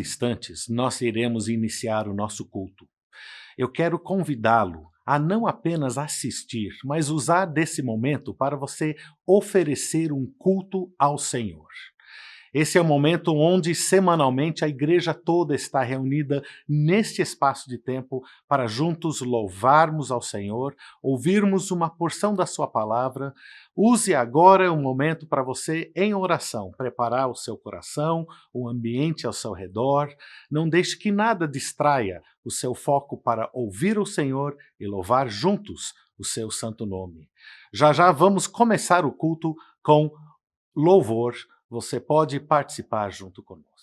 instantes, nós iremos iniciar o nosso culto. Eu quero convidá-lo a não apenas assistir, mas usar desse momento para você oferecer um culto ao Senhor. Esse é o momento onde semanalmente a igreja toda está reunida neste espaço de tempo para juntos louvarmos ao Senhor, ouvirmos uma porção da sua palavra. Use agora um momento para você, em oração, preparar o seu coração, o ambiente ao seu redor. Não deixe que nada distraia o seu foco para ouvir o Senhor e louvar juntos o seu santo nome. Já já vamos começar o culto com louvor. Você pode participar junto conosco.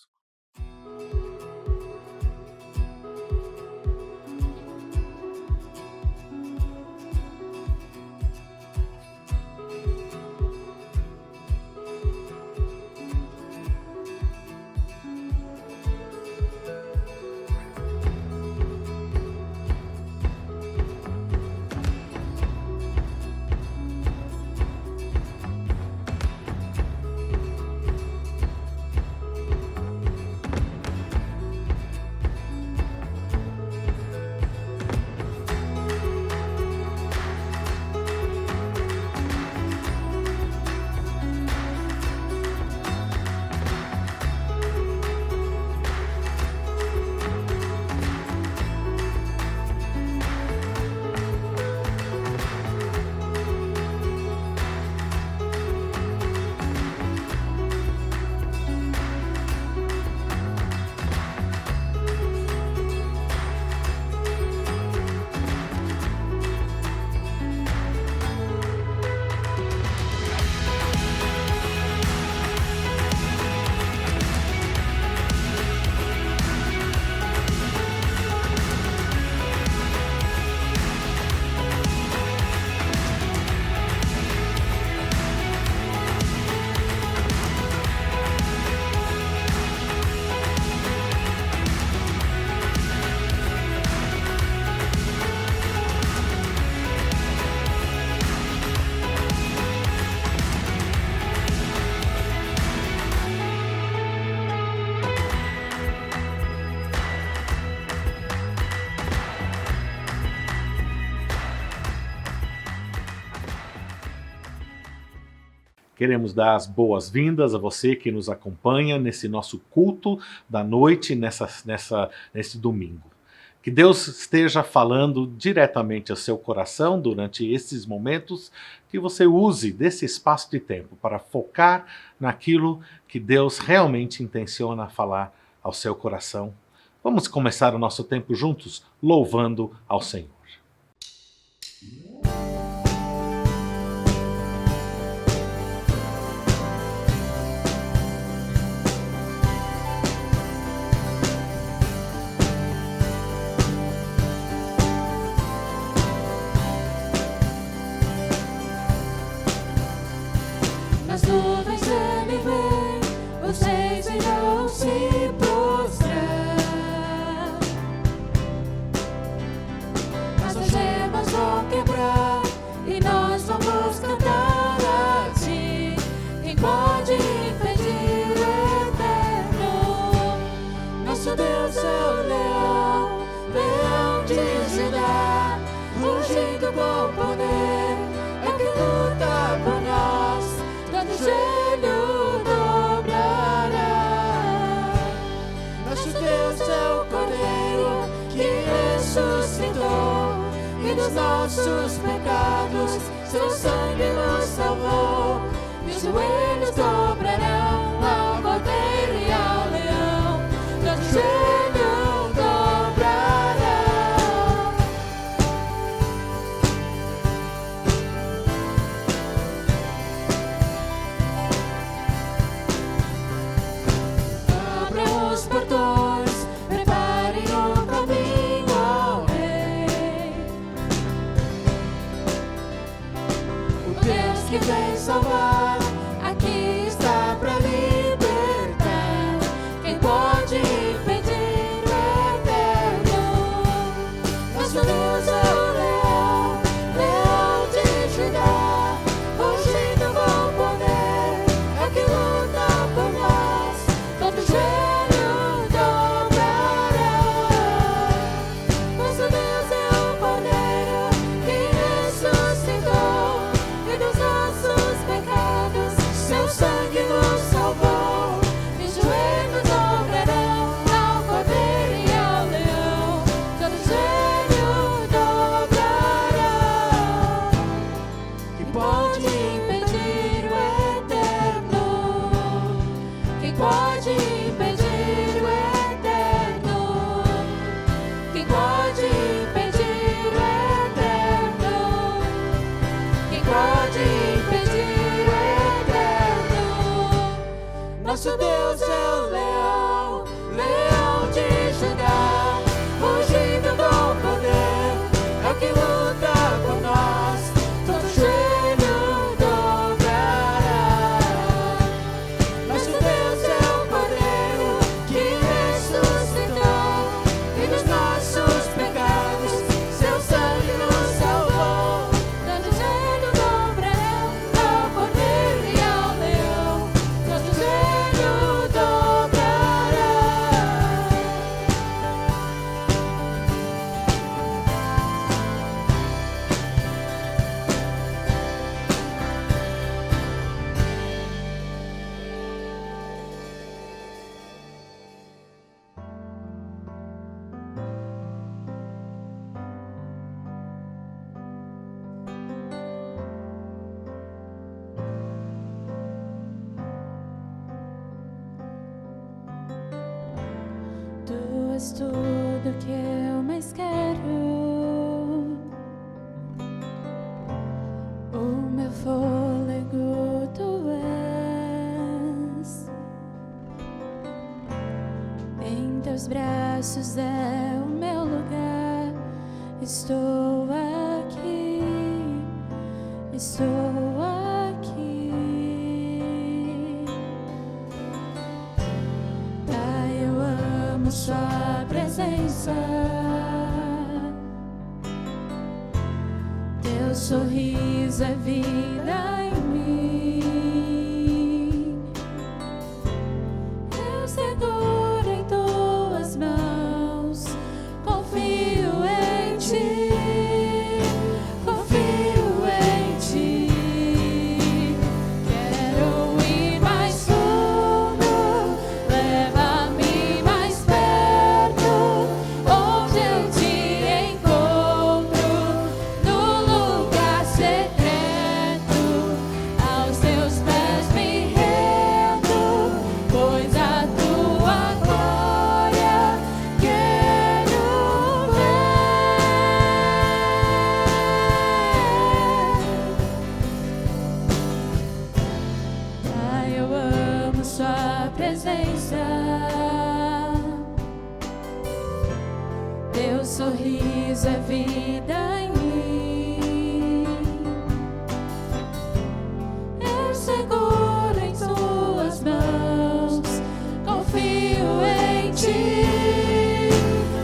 Queremos dar as boas-vindas a você que nos acompanha nesse nosso culto da noite, nesse domingo. Que Deus esteja falando diretamente ao seu coração durante esses momentos, que você use desse espaço de tempo para focar naquilo que Deus realmente intenciona falar ao seu coração. Vamos começar o nosso tempo juntos, louvando ao Senhor. Nas nuvens ele vem, os reis irão se prostrar. As algemas vão quebrar e nós vamos cantar a ti. Quem pode impedir o eterno? Nosso Deus é o leão, leão de Judá, rugindo com poder, é que luta por nós. Todo joelho dobrará. Nosso Deus é o Cordeiro que ressuscitou, e dos nossos pecados seu sangue nos salvou. E os joelhos dobrarão ao Cordeiro e ao Leão. Todo joelho dobrará. Abra os portões, preparem o caminho ao Rei. O Deus que vem salvar, aqui está para libertar. Quem pode impedir o eterno? Nosso Deus é o leão, leão de Judá, rugindo com poder, é que luta por nós. Todo joelho dobrará. Nosso Deus é o leão, leão de Judá, rugindo com poder, é o que luta por nós, todo joelho dobrará. Nosso Deus é o Cordeiro que ressuscitou, e dos nossos pecados seu sangue nos salvou. Todo joelho dobrará ao Cordeiro e ao leão, todo joelho dobrará. Tu és tudo que eu mais quero, o meu fôlego tu és, em teus braços é o meu lugar, estou aqui, estou aqui. Pai, eu amo sua presença, teu sorriso é vida em mim. Eu seguro em tuas mãos, confio em ti, confio em ti. Quero ir mais fundo, leva-me mais perto, onde eu te encontro, no lugar secreto, aos teus pés me rendo, pois a tua glória quero ver. Pai, eu amo sua presença, teu sorriso é vida em mim. Eu seguro em tuas mãos, confio em ti,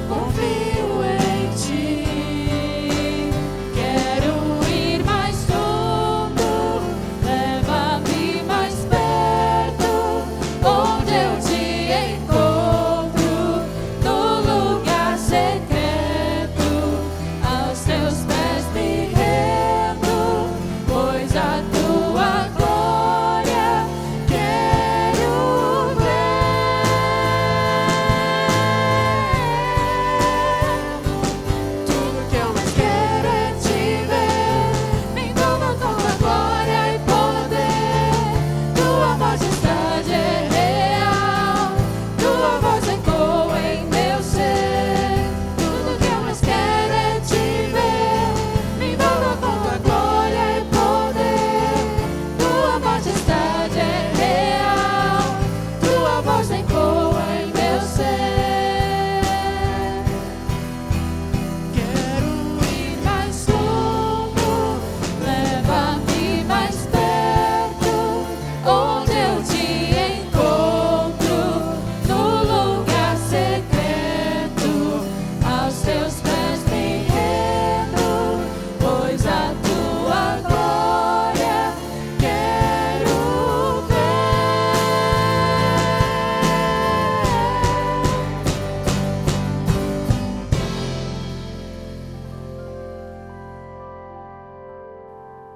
confio em ti. Quero ir mais fundo, leva-me mais perto, onde eu te encontro, no lugar secreto, aos teus pés me rendo, pois a tua glória quero ver. Tudo que eu mais quero é te ver, me envolva com tua glória e poder. Tua majestade é real, tua voz ecoa em meu ser. Tudo que eu mais quero é te ver, me envolva com tua glória e poder. Tua majestade é real, tua voz ecoa em meu ser. Quero ir mais fundo, leva-me mais perto, onde eu te encontro, no lugar secreto, aos teus pés me rendo, pois a tua glória quero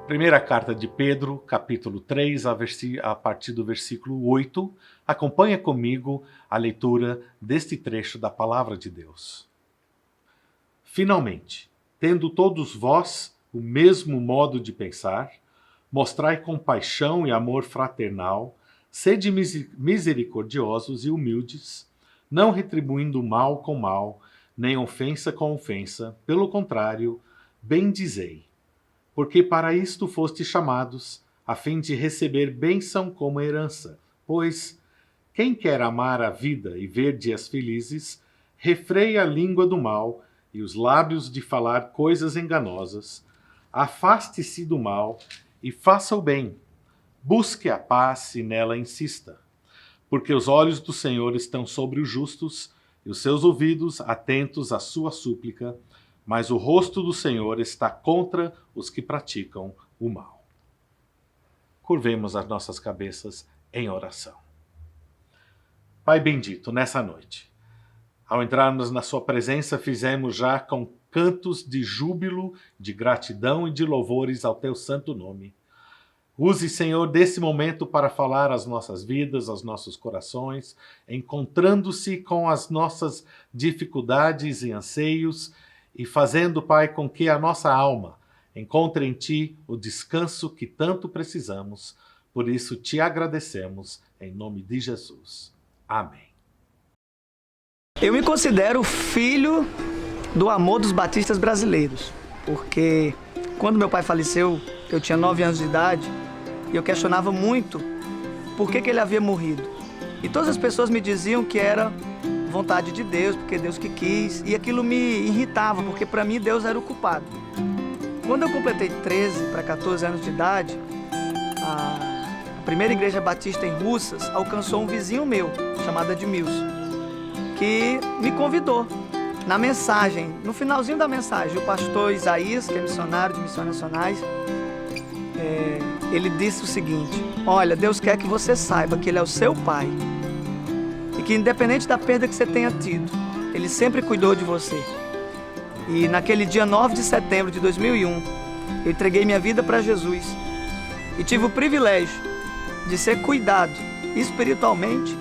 Primeira carta de Pedro, capítulo 3, a partir do versículo 8. Acompanha comigo a leitura deste trecho da Palavra de Deus. Finalmente, tendo todos vós o mesmo modo de pensar, mostrai compaixão e amor fraternal, sede misericordiosos e humildes, não retribuindo mal com mal, nem ofensa com ofensa, pelo contrário, bendizei. Porque para isto fostes chamados, a fim de receber bênção como herança, pois Quem quer amar a vida e ver dias felizes, refreie a língua do mal e os lábios de falar coisas enganosas. Afaste-se do mal e faça o bem. Busque a paz e nela insista. Porque os olhos do Senhor estão sobre os justos e os seus ouvidos atentos à sua súplica, mas o rosto do Senhor está contra os que praticam o mal. Curvemos as nossas cabeças em oração. Pai bendito, nessa noite, ao entrarmos na sua presença, fizemos já com cantos de júbilo, de gratidão e de louvores ao teu santo nome. Use, Senhor, desse momento para falar às nossas vidas, aos nossos corações, encontrando-se com as nossas dificuldades e anseios e fazendo, Pai, com que a nossa alma encontre em Ti o descanso que tanto precisamos. Por isso te agradecemos, em nome de Jesus. Amém. Eu me considero filho do amor dos batistas brasileiros, porque quando meu pai faleceu, eu tinha 9 anos de idade e eu questionava muito por que ele havia morrido. E todas as pessoas me diziam que era vontade de Deus, porque Deus que quis, e aquilo me irritava, porque para mim Deus era o culpado. Quando eu completei 13 para 14 anos de idade, a primeira igreja batista em Russas alcançou um vizinho meu, chamado Edmilson, que me convidou. Na mensagem, no finalzinho da mensagem, o pastor Isaías, que é missionário de Missões Nacionais, ele disse o seguinte: olha, Deus quer que você saiba que Ele é o seu pai e que independente da perda que você tenha tido, Ele sempre cuidou de você. E naquele dia 9 de setembro de 2001, eu entreguei minha vida para Jesus e tive o privilégio de ser cuidado espiritualmente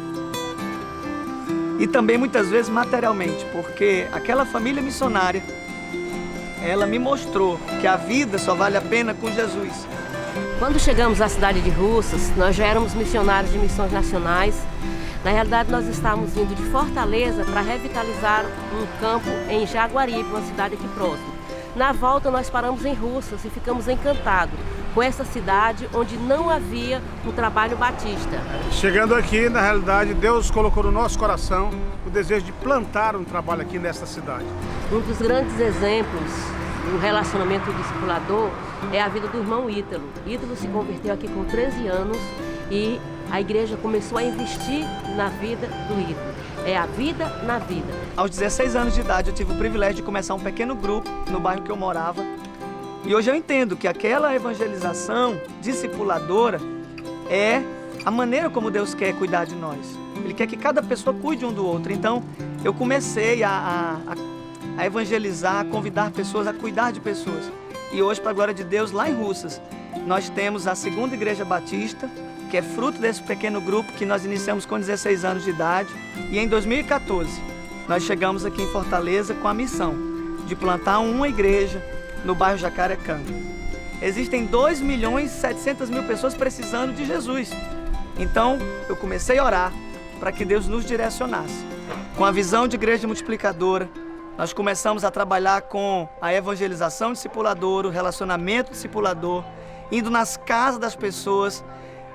e também muitas vezes materialmente, porque aquela família missionária, ela me mostrou que a vida só vale a pena com Jesus. Quando chegamos à cidade de Russas, nós já éramos missionários de Missões Nacionais. Na realidade, nós estávamos vindo de Fortaleza para revitalizar um campo em Jaguaribe, uma cidade aqui próxima. Na volta, nós paramos em Russas e ficamos encantados com essa cidade onde não havia um trabalho batista. Chegando aqui, na realidade, Deus colocou no nosso coração o desejo de plantar um trabalho aqui nesta cidade. Um dos grandes exemplos do relacionamento discipulador é a vida do irmão Ítalo. Ítalo se converteu aqui com 13 anos e a igreja começou a investir na vida do Ítalo. É a vida na vida. Aos 16 anos de idade, eu tive o privilégio de começar um pequeno grupo no bairro que eu morava. E hoje eu entendo que aquela evangelização discipuladora é a maneira como Deus quer cuidar de nós. Ele quer que cada pessoa cuide um do outro. Então, eu comecei a evangelizar, a convidar pessoas, a cuidar de pessoas. E hoje, para a glória de Deus, lá em Russas, nós temos a segunda igreja batista, que é fruto desse pequeno grupo que nós iniciamos com 16 anos de idade. E em 2014, nós chegamos aqui em Fortaleza com a missão de plantar uma igreja no bairro Jacarecanga. Existem 2.700.000 pessoas precisando de Jesus. Então, eu comecei a orar para que Deus nos direcionasse. Com a visão de igreja multiplicadora, nós começamos a trabalhar com a evangelização discipuladora, o relacionamento discipulador, indo nas casas das pessoas,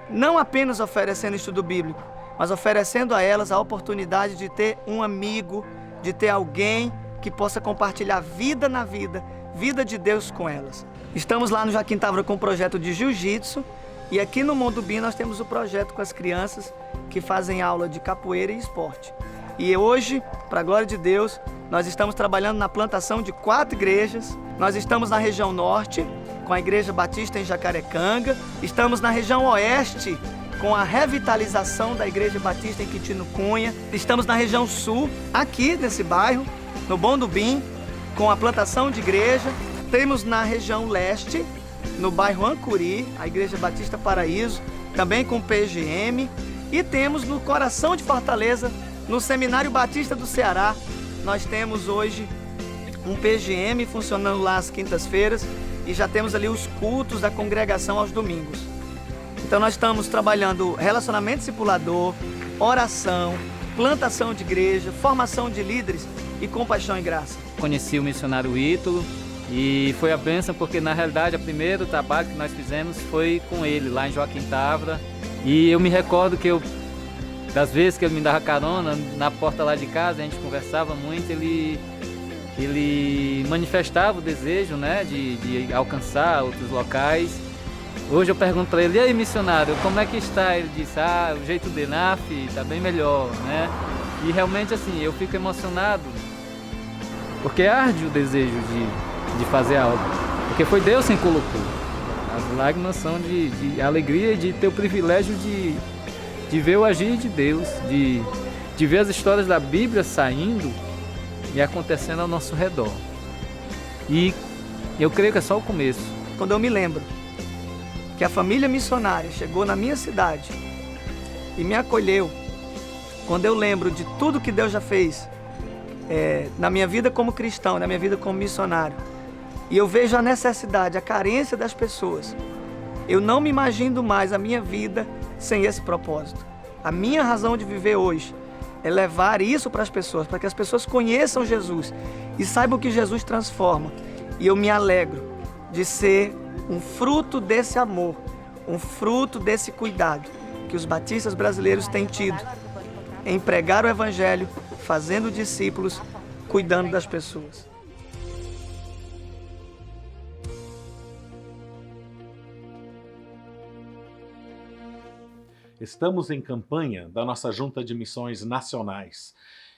não apenas oferecendo estudo bíblico, mas oferecendo a elas a oportunidade de ter um amigo, de ter alguém que possa compartilhar vida na vida, vida de Deus com elas. Estamos lá no Joaquim Távora com o projeto de jiu-jitsu e aqui no Mondubim nós temos o projeto com as crianças que fazem aula de capoeira e esporte. E hoje, para a glória de Deus, nós estamos trabalhando na plantação de 4 igrejas. Nós estamos na região norte, com a Igreja Batista em Jacarecanga. Estamos na região oeste, com a revitalização da Igreja Batista em Quitino Cunha. Estamos na região sul, aqui nesse bairro, no Mondubim, com a plantação de igreja. Temos na região leste, no bairro Ancuri, a Igreja Batista Paraíso, também com PGM. E temos no coração de Fortaleza, no Seminário Batista do Ceará, nós temos hoje um PGM funcionando lá às quintas-feiras e já temos ali os cultos da congregação aos domingos. Então nós estamos trabalhando relacionamento discipulador, oração, plantação de igreja, formação de líderes e compaixão e graça. Conheci o missionário Ítalo e foi a bênção porque na realidade o primeiro trabalho que nós fizemos foi com ele lá em Joaquim Távora. E eu me recordo que eu das vezes que ele me dava carona, na porta lá de casa, a gente conversava muito, ele manifestava o desejo, né, de alcançar outros locais. Hoje eu pergunto para ele: e aí, missionário, como é que está? Ele disse: o jeito de NAF está bem melhor, né? E realmente, assim, eu fico emocionado, porque arde o desejo de fazer algo, porque foi Deus quem colocou. As lágrimas são de alegria e de ter o privilégio de ver o agir de Deus, de ver as histórias da Bíblia saindo e acontecendo ao nosso redor. E eu creio que é só o começo. Quando eu me lembro que a família missionária chegou na minha cidade e me acolheu, quando eu lembro de tudo que Deus já fez na minha vida como cristão, na minha vida como missionário, e eu vejo a necessidade, a carência das pessoas, eu não me imagino mais a minha vida sem esse propósito. A minha razão de viver hoje é levar isso para as pessoas, para que as pessoas conheçam Jesus e saibam que Jesus transforma. E eu me alegro de ser um fruto desse amor, um fruto desse cuidado que os batistas brasileiros têm tido em pregar o Evangelho, fazendo discípulos, cuidando das pessoas. Estamos em campanha da nossa Junta de Missões Nacionais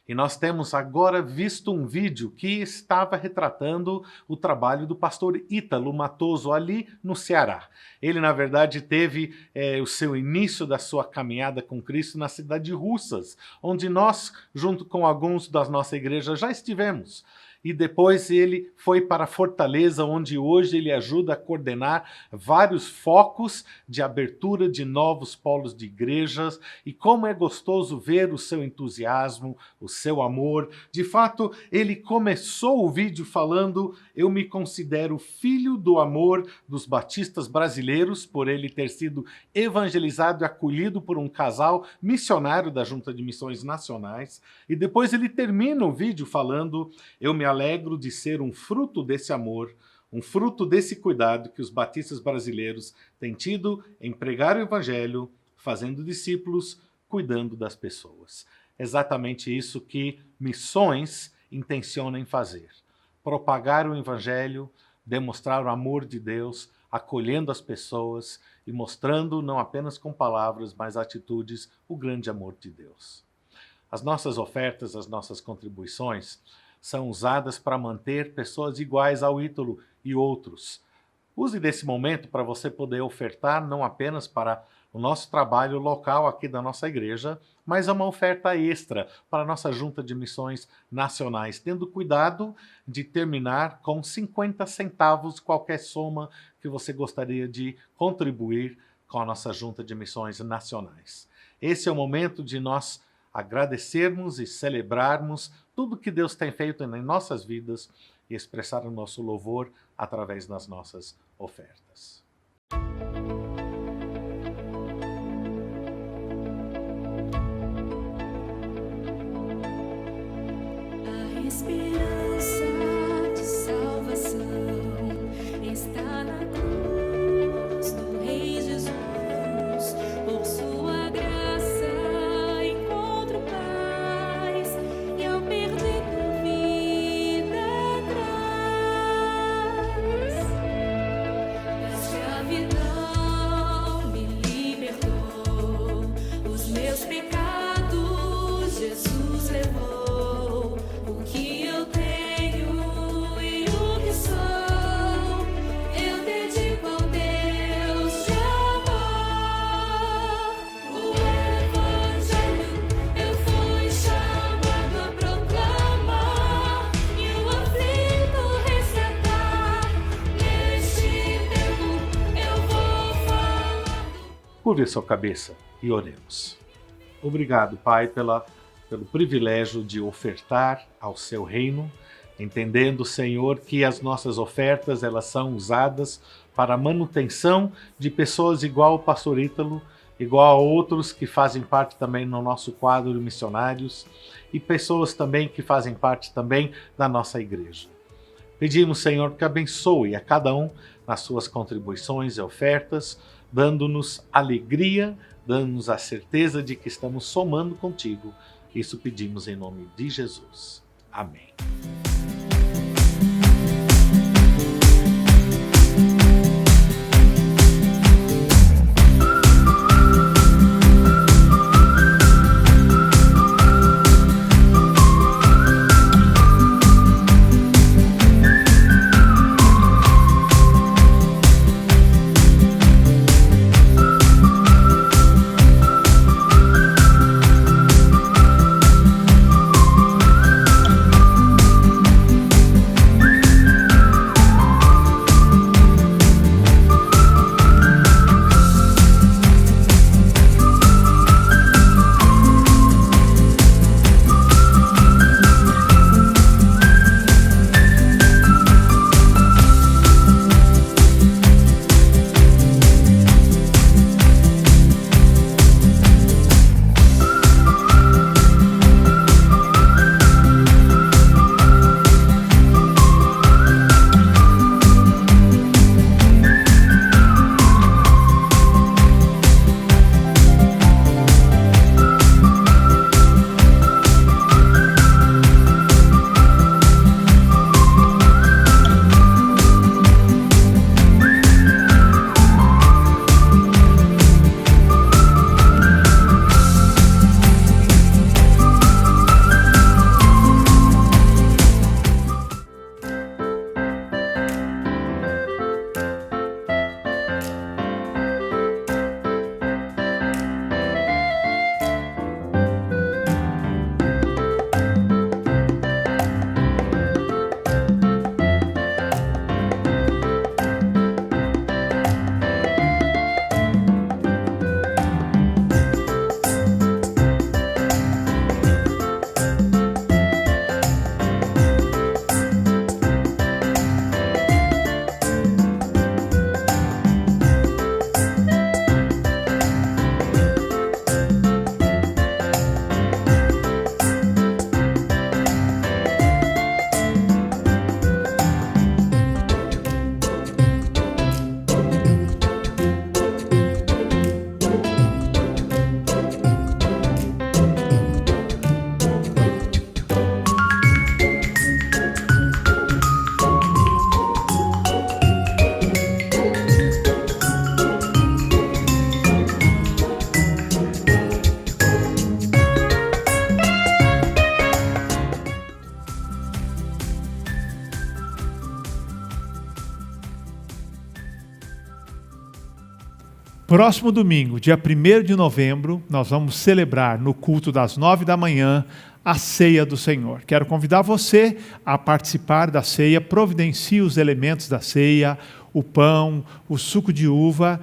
e nós temos agora visto um vídeo que estava retratando o trabalho do pastor Ítalo Matoso ali no Ceará. Ele, na verdade, teve o seu início da sua caminhada com Cristo na cidade de Russas, onde nós, junto com alguns da nossa igreja, já estivemos. E depois ele foi para Fortaleza, onde hoje ele ajuda a coordenar vários focos de abertura de novos polos de igrejas. E como é gostoso ver o seu entusiasmo, o seu amor. De fato, ele começou o vídeo falando: eu me considero filho do amor dos batistas brasileiros, por ele ter sido evangelizado e acolhido por um casal missionário da Junta de Missões Nacionais. E depois ele termina o vídeo falando: eu me alegro de ser um fruto desse amor, um fruto desse cuidado que os batistas brasileiros têm tido em pregar o Evangelho, fazendo discípulos, cuidando das pessoas. Exatamente isso que missões intencionam em fazer. Propagar o Evangelho, demonstrar o amor de Deus, acolhendo as pessoas e mostrando, não apenas com palavras, mas atitudes, o grande amor de Deus. As nossas ofertas, as nossas contribuições são usadas para manter pessoas iguais ao Ítalo e outros. Use desse momento para você poder ofertar não apenas para o nosso trabalho local aqui da nossa igreja, mas é uma oferta extra para a nossa Junta de Missões Nacionais, tendo cuidado de terminar com 50 centavos qualquer soma que você gostaria de contribuir com a nossa Junta de Missões Nacionais. Esse é o momento de nós agradecermos e celebrarmos tudo que Deus tem feito em nossas vidas e expressar o nosso louvor através das nossas ofertas. A esperança de salvação está na cruz do Rei Jesus. Por sua graça encontro paz e ao perdido vida traz. Da escravidão me libertou, os meus pecados Jesus levou. O que eu tenho e o que sou, eu dedico ao Deus de amor. O Evangelho eu fui chamado a proclamar e o aflito resgatar. Neste tempo eu vou falar. Curve a sua cabeça e oremos. Obrigado, Pai, pelo privilégio de ofertar ao seu reino, entendendo, Senhor, que as nossas ofertas elas são usadas para a manutenção de pessoas igual ao pastor Ítalo, igual a outros que fazem parte também no nosso quadro de missionários e pessoas também que fazem parte também da nossa igreja. Pedimos, Senhor, que abençoe a cada um nas suas contribuições e ofertas, dando-nos alegria dando-nos a certeza de que estamos somando contigo. Isso pedimos em nome de Jesus. Amém. Próximo domingo, dia 1º de novembro, nós vamos celebrar no culto das 9 da manhã a ceia do Senhor. Quero convidar você a participar da ceia, providencie os elementos da ceia, o pão, o suco de uva,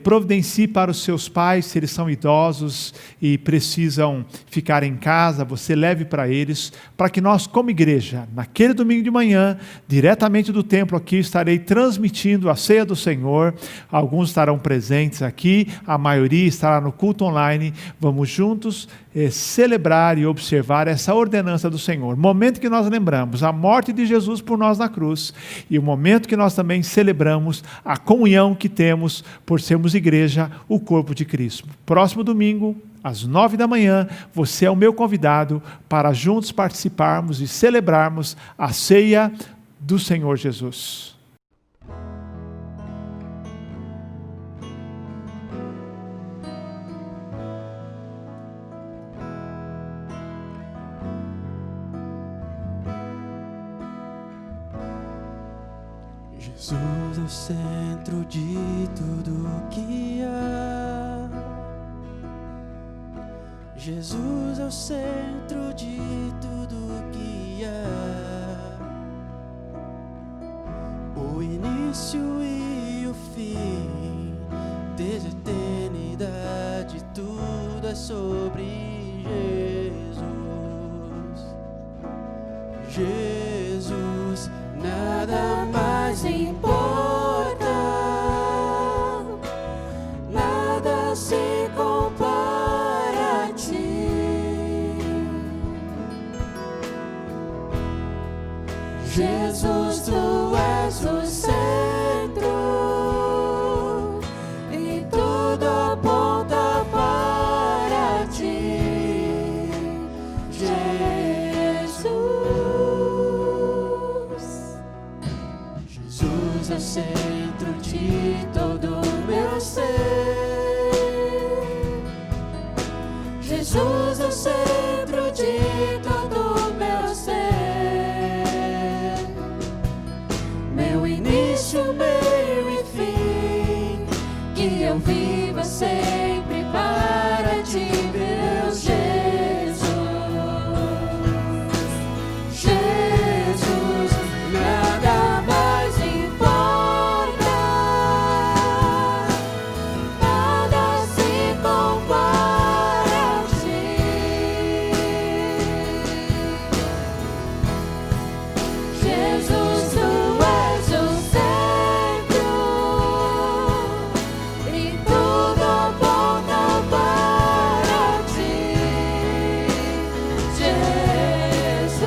providencie para os seus pais, se eles são idosos e precisam ficar em casa, você leve para eles, para que nós, como igreja, naquele domingo de manhã, diretamente do templo aqui, estarei transmitindo a ceia do Senhor. Alguns estarão presentes aqui, a maioria estará no culto online. Vamos juntos celebrar e observar essa ordenança do Senhor. Momento que nós lembramos a morte de Jesus por nós na cruz e o momento que nós também celebramos a comunhão que temos por sermos igreja, o corpo de Cristo. Próximo domingo, às 9 da manhã, você é o meu convidado para juntos participarmos e celebrarmos a ceia do Senhor Jesus. Jesus é o centro de tudo que há. Jesus é o centro de tudo que há. O início e o fim, desde a eternidade, tudo é sobre Jesus. Jesus, nada mais importa, nada se compara a ti. Jesus, tu és o centro e tudo aponta para viva sempre para ti, meu Jesus. Jesus, nada mais importa, nada se compara a ti. Jesus, tu és o centro e tudo aponta para ti. Jesus,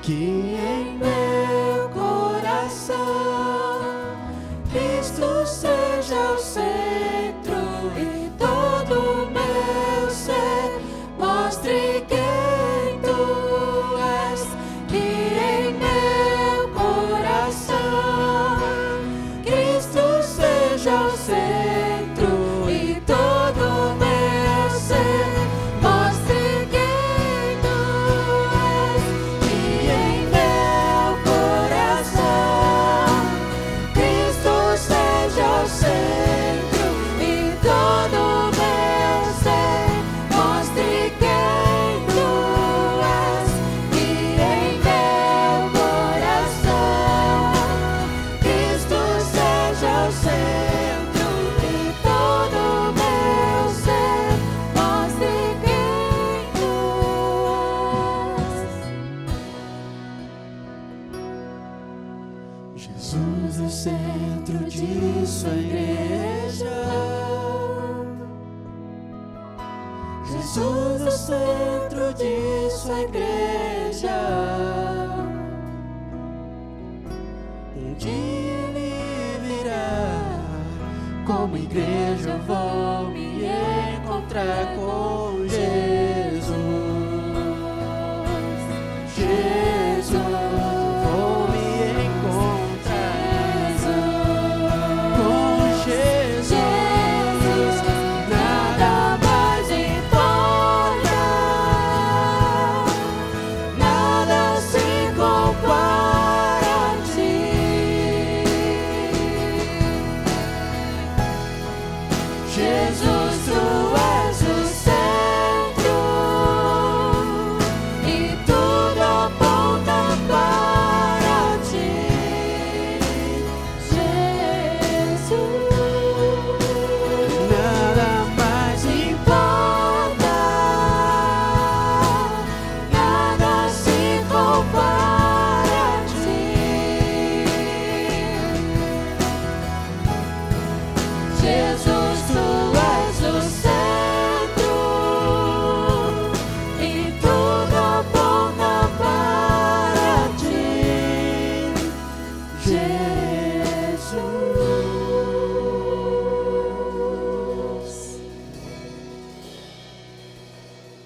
que em meu coração Cristo seja o centro e todo o meu ser mostre quem tu és. Que em meu coração Cristo seja o centro e todo o meu ser mostre quem tu és. Que em meu coração Cristo seja o centro e todo o meu ser mostre quem tu és. Que em meu coração Cristo seja o centro e todo o meu ser mostre quem tu és. Jesus é o centro de sua igreja. Jesus é o centro de sua igreja. Um dia ele virá, como igreja eu vou me encontrar com Jesus. Jesus, vou me encontrar com Jesus. Nada mais importa, nada se compara a ti. Jesus, tu és o centro e tudo aponta para ti. Jesus, nada mais importa, nada se compara a ti. Jesus, tu és o centro e tudo aponta para ti. Jesus.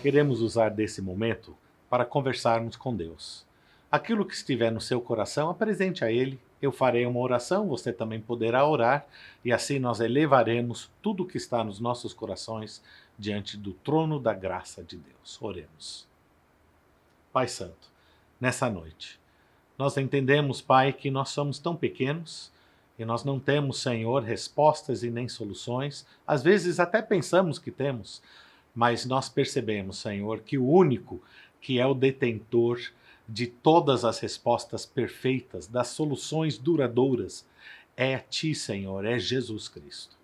Queremos usar desse momento para conversarmos com Deus. Aquilo que estiver no seu coração, apresente a Ele. Eu farei uma oração, você também poderá orar, e assim nós elevaremos tudo o que está nos nossos corações diante do trono da graça de Deus. Oremos. Pai Santo, nessa noite, nós entendemos, Pai, que nós somos tão pequenos e nós não temos, Senhor, respostas e nem soluções. Às vezes até pensamos que temos, mas nós percebemos, Senhor, que o único que é o detentor de todas as respostas perfeitas, das soluções duradouras, é a Ti, Senhor, é Jesus Cristo.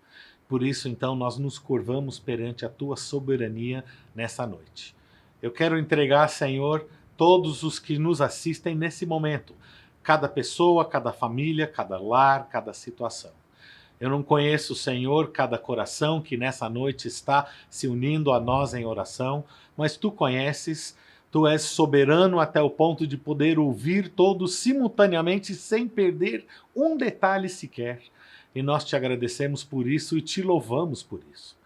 Por isso, então, nós nos curvamos perante a Tua soberania nessa noite. Eu quero entregar, Senhor, todos os que nos assistem nesse momento, cada pessoa, cada família, cada lar, cada situação. Eu não conheço, Senhor, cada coração que nessa noite está se unindo a nós em oração, mas Tu conheces. Tu és soberano até o ponto de poder ouvir todos simultaneamente sem perder um detalhe sequer. E nós te agradecemos por isso e te louvamos por isso.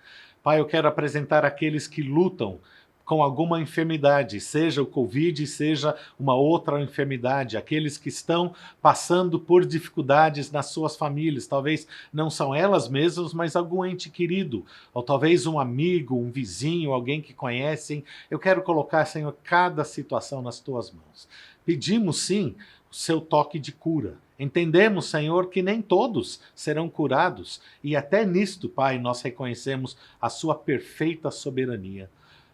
Pai, eu quero apresentar aqueles que lutam com alguma enfermidade, seja o Covid, seja uma outra enfermidade, aqueles que estão passando por dificuldades nas suas famílias, talvez não são elas mesmas, mas algum ente querido, ou talvez um amigo, um vizinho, alguém que conhecem. Eu quero colocar, Senhor, cada situação nas tuas mãos. Pedimos, sim, o seu toque de cura. Entendemos, Senhor, que nem todos serão curados, e até nisto, Pai, nós reconhecemos a sua perfeita soberania.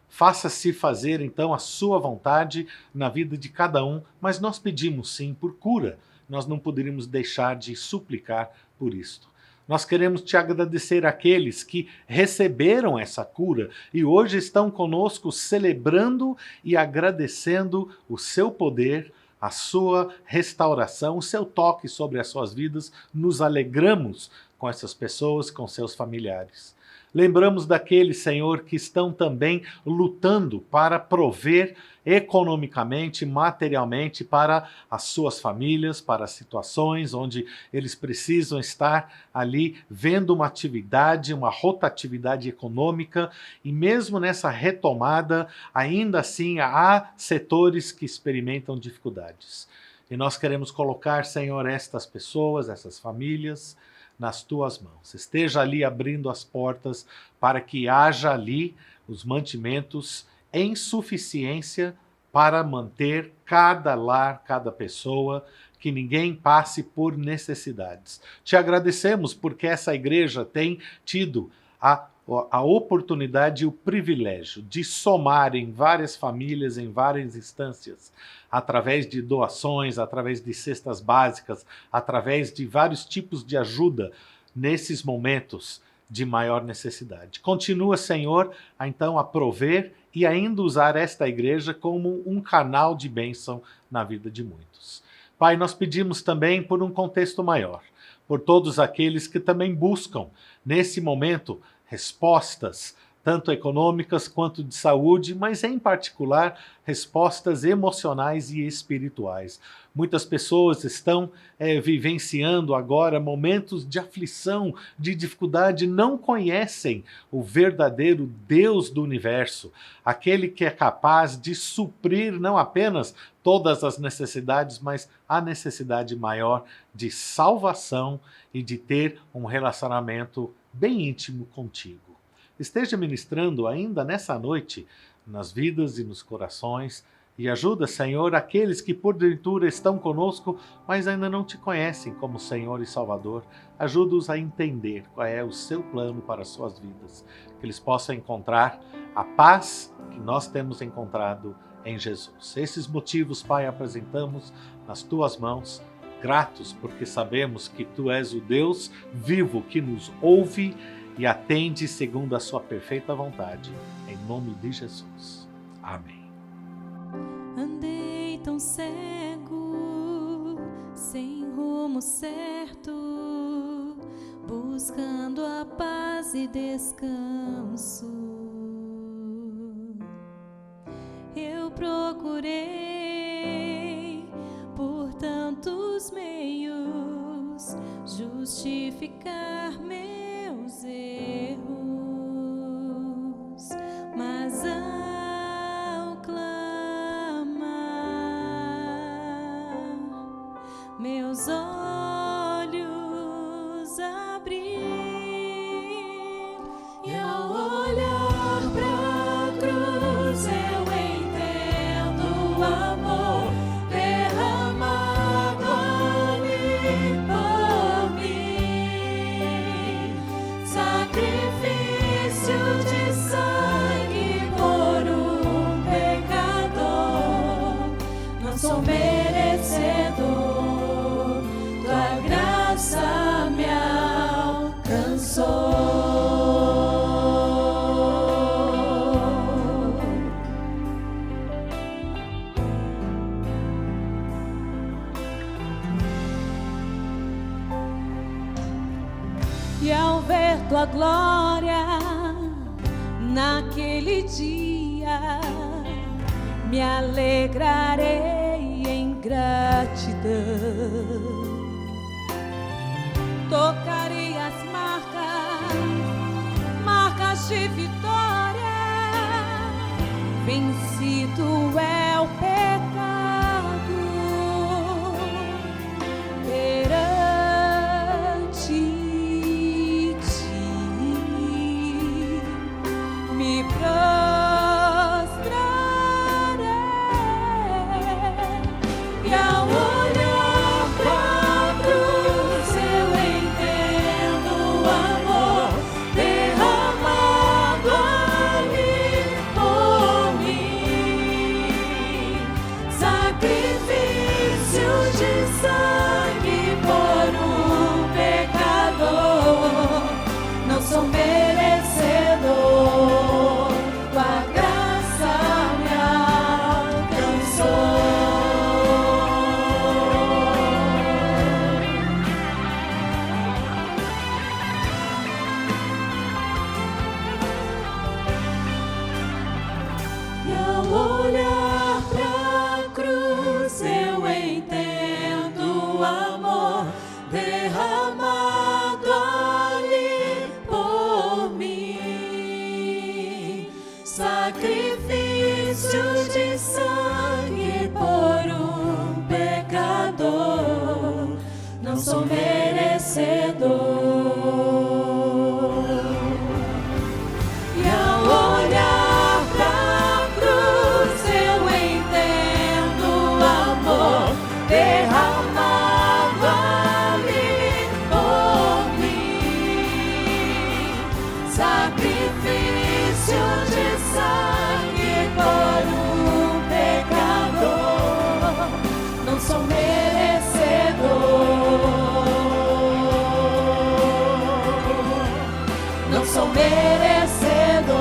Faça-se fazer, então, a sua vontade na vida de cada um, mas nós pedimos, sim, por cura. Nós não poderíamos deixar de suplicar por isto. Nós queremos te agradecer àqueles que receberam essa cura e hoje estão conosco celebrando e agradecendo o seu poder, a sua restauração, o seu toque sobre as suas vidas. Nos alegramos com essas pessoas, com seus familiares. Lembramos daqueles, Senhor, que estão também lutando para prover economicamente, materialmente para as suas famílias, para situações onde eles precisam estar ali vendo uma atividade, uma rotatividade econômica, e mesmo nessa retomada, ainda assim há setores que experimentam dificuldades. E nós queremos colocar, Senhor, estas pessoas, essas famílias, nas tuas mãos. Esteja ali abrindo as portas para que haja ali os mantimentos em suficiência para manter cada lar, cada pessoa, que ninguém passe por necessidades. Te agradecemos porque essa igreja tem tido a oportunidade e o privilégio de somar em várias famílias, em várias instâncias, através de doações, através de cestas básicas, através de vários tipos de ajuda nesses momentos de maior necessidade. Continua, Senhor, então a prover e ainda usar esta igreja como um canal de bênção na vida de muitos. Pai, nós pedimos também por um contexto maior, por todos aqueles que também buscam, nesse momento, respostas, tanto econômicas quanto de saúde, mas em particular respostas emocionais e espirituais. Muitas pessoas estão vivenciando agora momentos de aflição, de dificuldade, não conhecem o verdadeiro Deus do universo, aquele que é capaz de suprir não apenas todas as necessidades, mas a necessidade maior de salvação e de ter um relacionamento bem íntimo contigo. Esteja ministrando ainda nessa noite nas vidas e nos corações e ajuda, Senhor, aqueles que porventura estão conosco, mas ainda não te conhecem como Senhor e Salvador. Ajuda-os a entender qual é o seu plano para as suas vidas, que eles possam encontrar a paz que nós temos encontrado em Jesus. Esses motivos, Pai, apresentamos nas tuas mãos, gratos porque sabemos que tu és o Deus vivo que nos ouve e atende segundo a sua perfeita vontade. Em nome de Jesus. Amém. Andei tão cego, sem rumo certo, buscando a paz e descanso. Eu procurei por tantos meios justificar meus erros, mas ao clamar, meus olhos abri, e ao olhar pra cruz eu entendo o amor derramado ali por mim, sacrifício de sangue por um pecador. Não sou merecedor, tua graça me alcançou. E ao ver tua glória naquele dia, me alegrarei em gratidão. Tocarei as marcas de vitória. Vencido é o pecado perante ti. Me prostrarei, e ao olhar sacrifício de sangue por um pecador, não sou merecedor. E ao olhar pra cruz eu entendo o amor derramado ali por mim. Sacrifício de sangue por um pecador, não sou merecedor, não sou merecedor,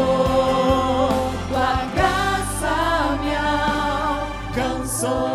tua graça me alcançou.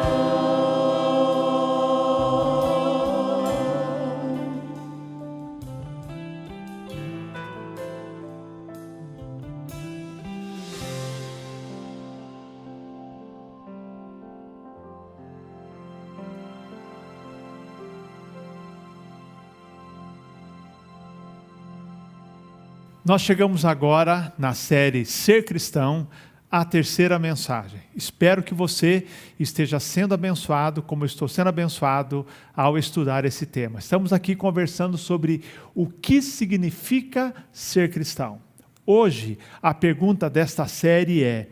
Nós chegamos agora na série Ser Cristão, a terceira mensagem. Espero que você esteja sendo abençoado, como eu estou sendo abençoado ao estudar esse tema. Estamos aqui conversando sobre o que significa ser cristão. Hoje, a pergunta desta série é: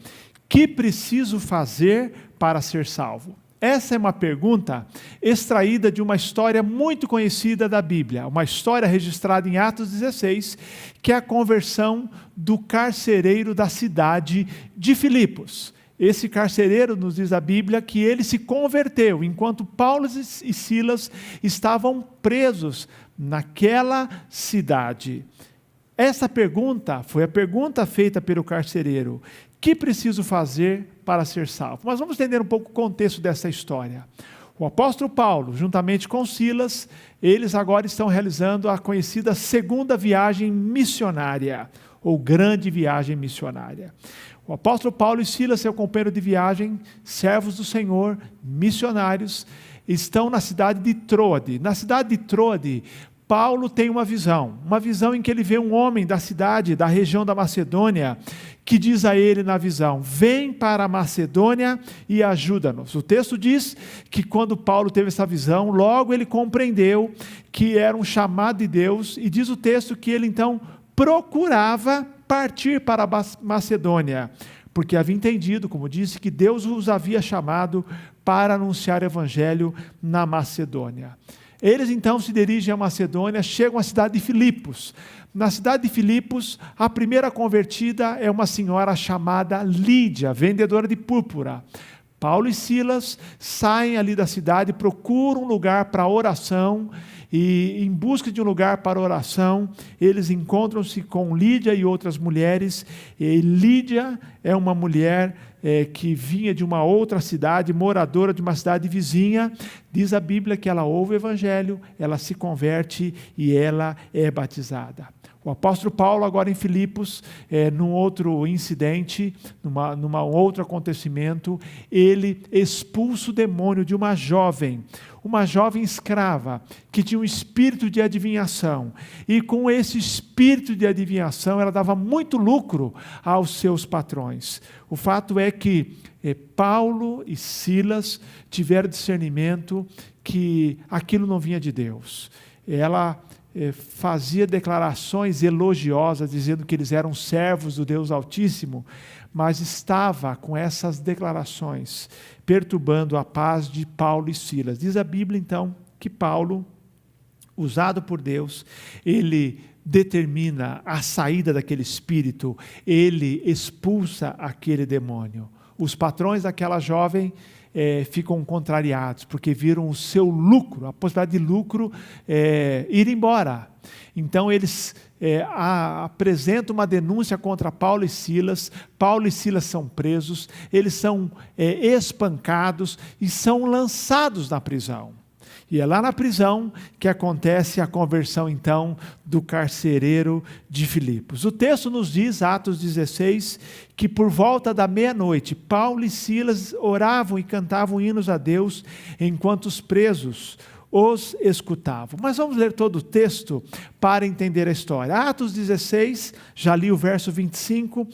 que preciso fazer para ser salvo? Essa é uma pergunta extraída de uma história muito conhecida da Bíblia, uma história registrada em Atos 16, que é a conversão do carcereiro da cidade de Filipos. Esse carcereiro, nos diz a Bíblia, que ele se converteu enquanto Paulo e Silas estavam presos naquela cidade. Essa pergunta foi a pergunta feita pelo carcereiro: que preciso fazer para ser salvo? Mas vamos entender um pouco o contexto dessa história. O apóstolo Paulo, juntamente com Silas, eles agora estão realizando a conhecida segunda viagem missionária, ou grande viagem missionária. O apóstolo Paulo e Silas, seu companheiro de viagem, servos do Senhor, missionários, estão na cidade de Troade. Na cidade de Troade, Paulo tem uma visão em que ele vê um homem da cidade, da região da Macedônia, que diz a ele na visão: vem para a Macedônia e ajuda-nos. O texto diz que quando Paulo teve essa visão, logo ele compreendeu que era um chamado de Deus, e diz o texto que ele então procurava partir para a Macedônia, porque havia entendido, como disse, que Deus os havia chamado para anunciar o evangelho na Macedônia. Eles então se dirigem à Macedônia, chegam à cidade de Filipos. Na cidade de Filipos, a primeira convertida é uma senhora chamada Lídia, vendedora de púrpura. Paulo e Silas saem ali da cidade, procuram um lugar para oração, e em busca de um lugar para oração, eles encontram-se com Lídia e outras mulheres. E Lídia é uma mulher que vinha de uma outra cidade, moradora de uma cidade vizinha. Diz a Bíblia que ela ouve o evangelho, ela se converte e ela é batizada. O apóstolo Paulo, agora em Filipos, num outro incidente, num outro acontecimento, ele expulsa o demônio de uma jovem escrava, que tinha um espírito de adivinhação. E com esse espírito de adivinhação, ela dava muito lucro aos seus patrões. O fato é que Paulo e Silas tiveram discernimento que aquilo não vinha de Deus. Ela fazia declarações elogiosas, dizendo que eles eram servos do Deus Altíssimo, mas estava com essas declarações perturbando a paz de Paulo e Silas. Diz a Bíblia, então, que Paulo, usado por Deus, ele determina a saída daquele espírito, ele expulsa aquele demônio. Os patrões daquela jovem ficam contrariados, porque viram o seu lucro, a possibilidade de lucro ir embora. Então eles apresentam uma denúncia contra Paulo e Silas. Paulo e Silas são presos, eles são espancados e são lançados na prisão. E é lá na prisão que acontece a conversão, então, do carcereiro de Filipos. O texto nos diz, Atos 16, que por volta da meia-noite, Paulo e Silas oravam e cantavam hinos a Deus, enquanto os presos os escutavam. Mas vamos ler todo o texto para entender a história. Atos 16, já li o verso 25,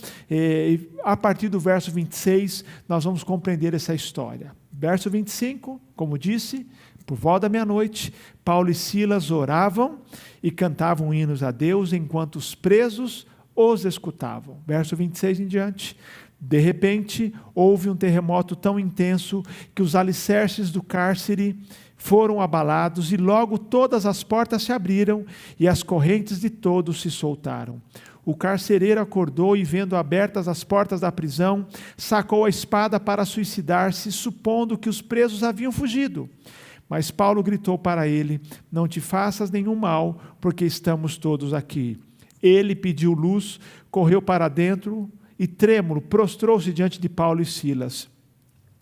a partir do verso 26 nós vamos compreender essa história. Verso 25, como disse, por volta da meia-noite, Paulo e Silas oravam e cantavam hinos a Deus enquanto os presos os escutavam. Verso 26 em diante. De repente, houve um terremoto tão intenso que os alicerces do cárcere foram abalados e logo todas as portas se abriram e as correntes de todos se soltaram. O carcereiro acordou e, vendo abertas as portas da prisão, sacou a espada para suicidar-se, supondo que os presos haviam fugido. Mas Paulo gritou para ele: não te faças nenhum mal, porque estamos todos aqui. Ele pediu luz, correu para dentro e, trêmulo, prostrou-se diante de Paulo e Silas.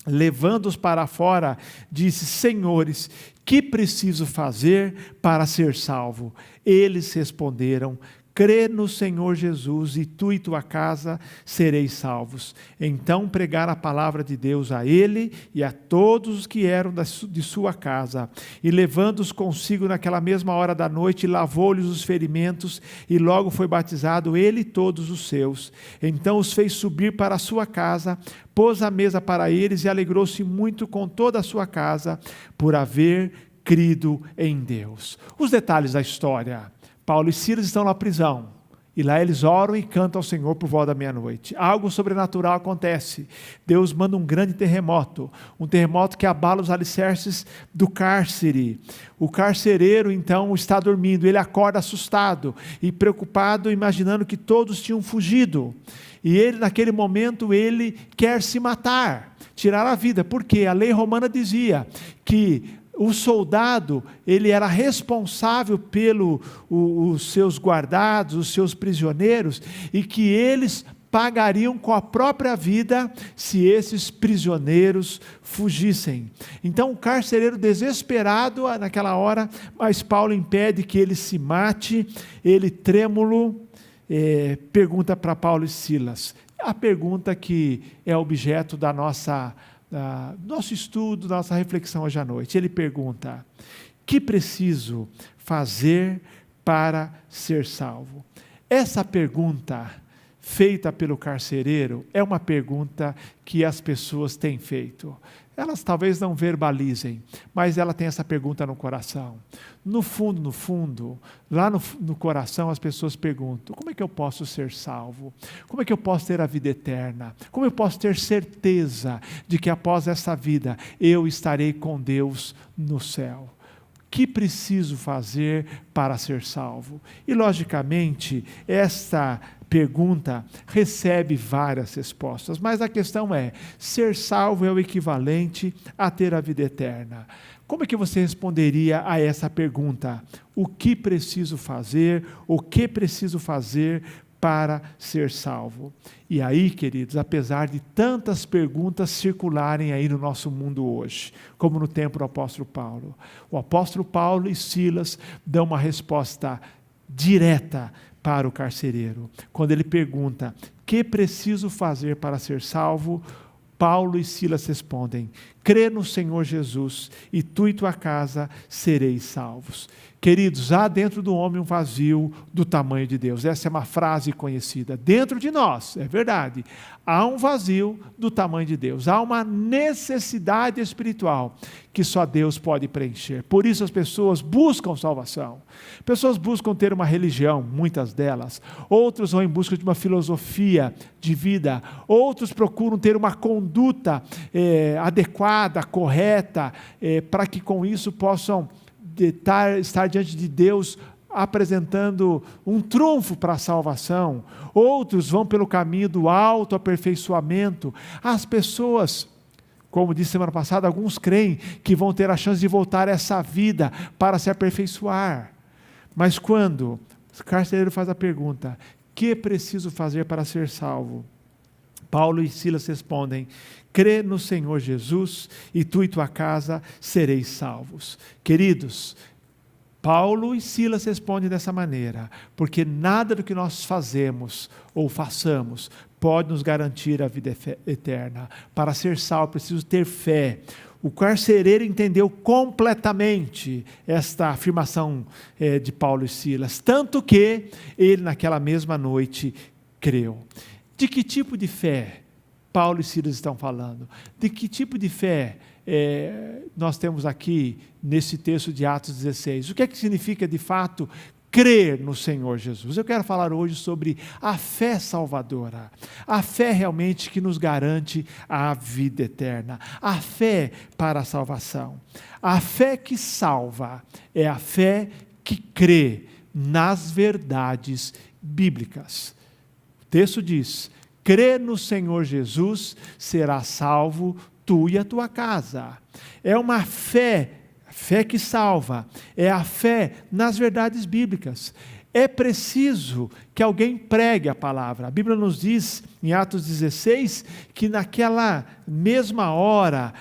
Levando-os para fora, disse: senhores, que preciso fazer para ser salvo? Eles responderam: crê no Senhor Jesus e tu e tua casa sereis salvos. Então pregaram a palavra de Deus a ele e a todos os que eram de sua casa. E levando-os consigo naquela mesma hora da noite, lavou-lhes os ferimentos e logo foi batizado ele e todos os seus. Então os fez subir para a sua casa, pôs a mesa para eles e alegrou-se muito com toda a sua casa por haver crido em Deus. Os detalhes da história. Paulo e Silas estão na prisão, e lá eles oram e cantam ao Senhor por volta da meia-noite. Algo sobrenatural acontece. Deus manda um grande terremoto, um terremoto que abala os alicerces do cárcere. O carcereiro, então, está dormindo, ele acorda assustado e preocupado, imaginando que todos tinham fugido. E ele, naquele momento, ele quer se matar, tirar a vida, porque a lei romana dizia que o soldado, ele era responsável pelos seus guardados, os seus prisioneiros, e que eles pagariam com a própria vida se esses prisioneiros fugissem. Então o carcereiro, desesperado naquela hora, mas Paulo impede que ele se mate. Ele, trêmulo, pergunta para Paulo e Silas, a pergunta que é objeto da nosso estudo, da nossa reflexão hoje à noite. Ele pergunta: que preciso fazer para ser salvo? Essa pergunta feita pelo carcereiro é uma pergunta que as pessoas têm feito. Elas talvez não verbalizem, mas ela tem essa pergunta no coração. No fundo, lá no coração as pessoas perguntam: como é que eu posso ser salvo? Como é que eu posso ter a vida eterna? Como eu posso ter certeza de que após essa vida eu estarei com Deus no céu? O que preciso fazer para ser salvo? E logicamente, esta pergunta recebe várias respostas, mas a questão é: ser salvo é o equivalente a ter a vida eterna. Como é que você responderia a essa pergunta? O que preciso fazer? O que preciso fazer para ser salvo? E aí, queridos, apesar de tantas perguntas circularem aí no nosso mundo hoje, como no tempo do apóstolo Paulo, o apóstolo Paulo e Silas dão uma resposta direta para o carcereiro. Quando ele pergunta: que preciso fazer para ser salvo? Paulo e Silas respondem: crê no Senhor Jesus e tu e tua casa sereis salvos. Queridos, há dentro do homem um vazio do tamanho de Deus. Essa é uma frase conhecida. Dentro de nós, é verdade, há um vazio do tamanho de Deus. Há uma necessidade espiritual que só Deus pode preencher. Por isso as pessoas buscam salvação. Pessoas buscam ter uma religião, muitas delas. Outros vão em busca de uma filosofia de vida. Outros procuram ter uma conduta adequada, correta, para que com isso possam estar diante de Deus apresentando um trunfo para a salvação. Outros vão pelo caminho do autoaperfeiçoamento. As pessoas, como disse semana passada, alguns creem que vão ter a chance de voltar a essa vida para se aperfeiçoar. Mas quando o carcereiro faz a pergunta: que preciso fazer para ser salvo? Paulo e Silas respondem: crê no Senhor Jesus e tu e tua casa sereis salvos. Queridos, Paulo e Silas respondem dessa maneira, porque nada do que nós fazemos ou façamos pode nos garantir a vida eterna. Para ser salvo, preciso ter fé. O carcereiro entendeu completamente esta afirmação de Paulo e Silas, tanto que ele naquela mesma noite creu. De que tipo de fé Paulo e Silas estão falando? De que tipo de fé nós temos aqui nesse texto de Atos 16? O que é que significa de fato crer no Senhor Jesus? Eu quero falar hoje sobre a fé salvadora, a fé realmente que nos garante a vida eterna, a fé para a salvação. A fé que salva é a fé que crê nas verdades bíblicas. O texto diz: crê no Senhor Jesus, será salvo tu e a tua casa. É uma fé que salva, é a fé nas verdades bíblicas. É preciso que alguém pregue a palavra. A Bíblia nos diz, em Atos 16, que naquela mesma hora,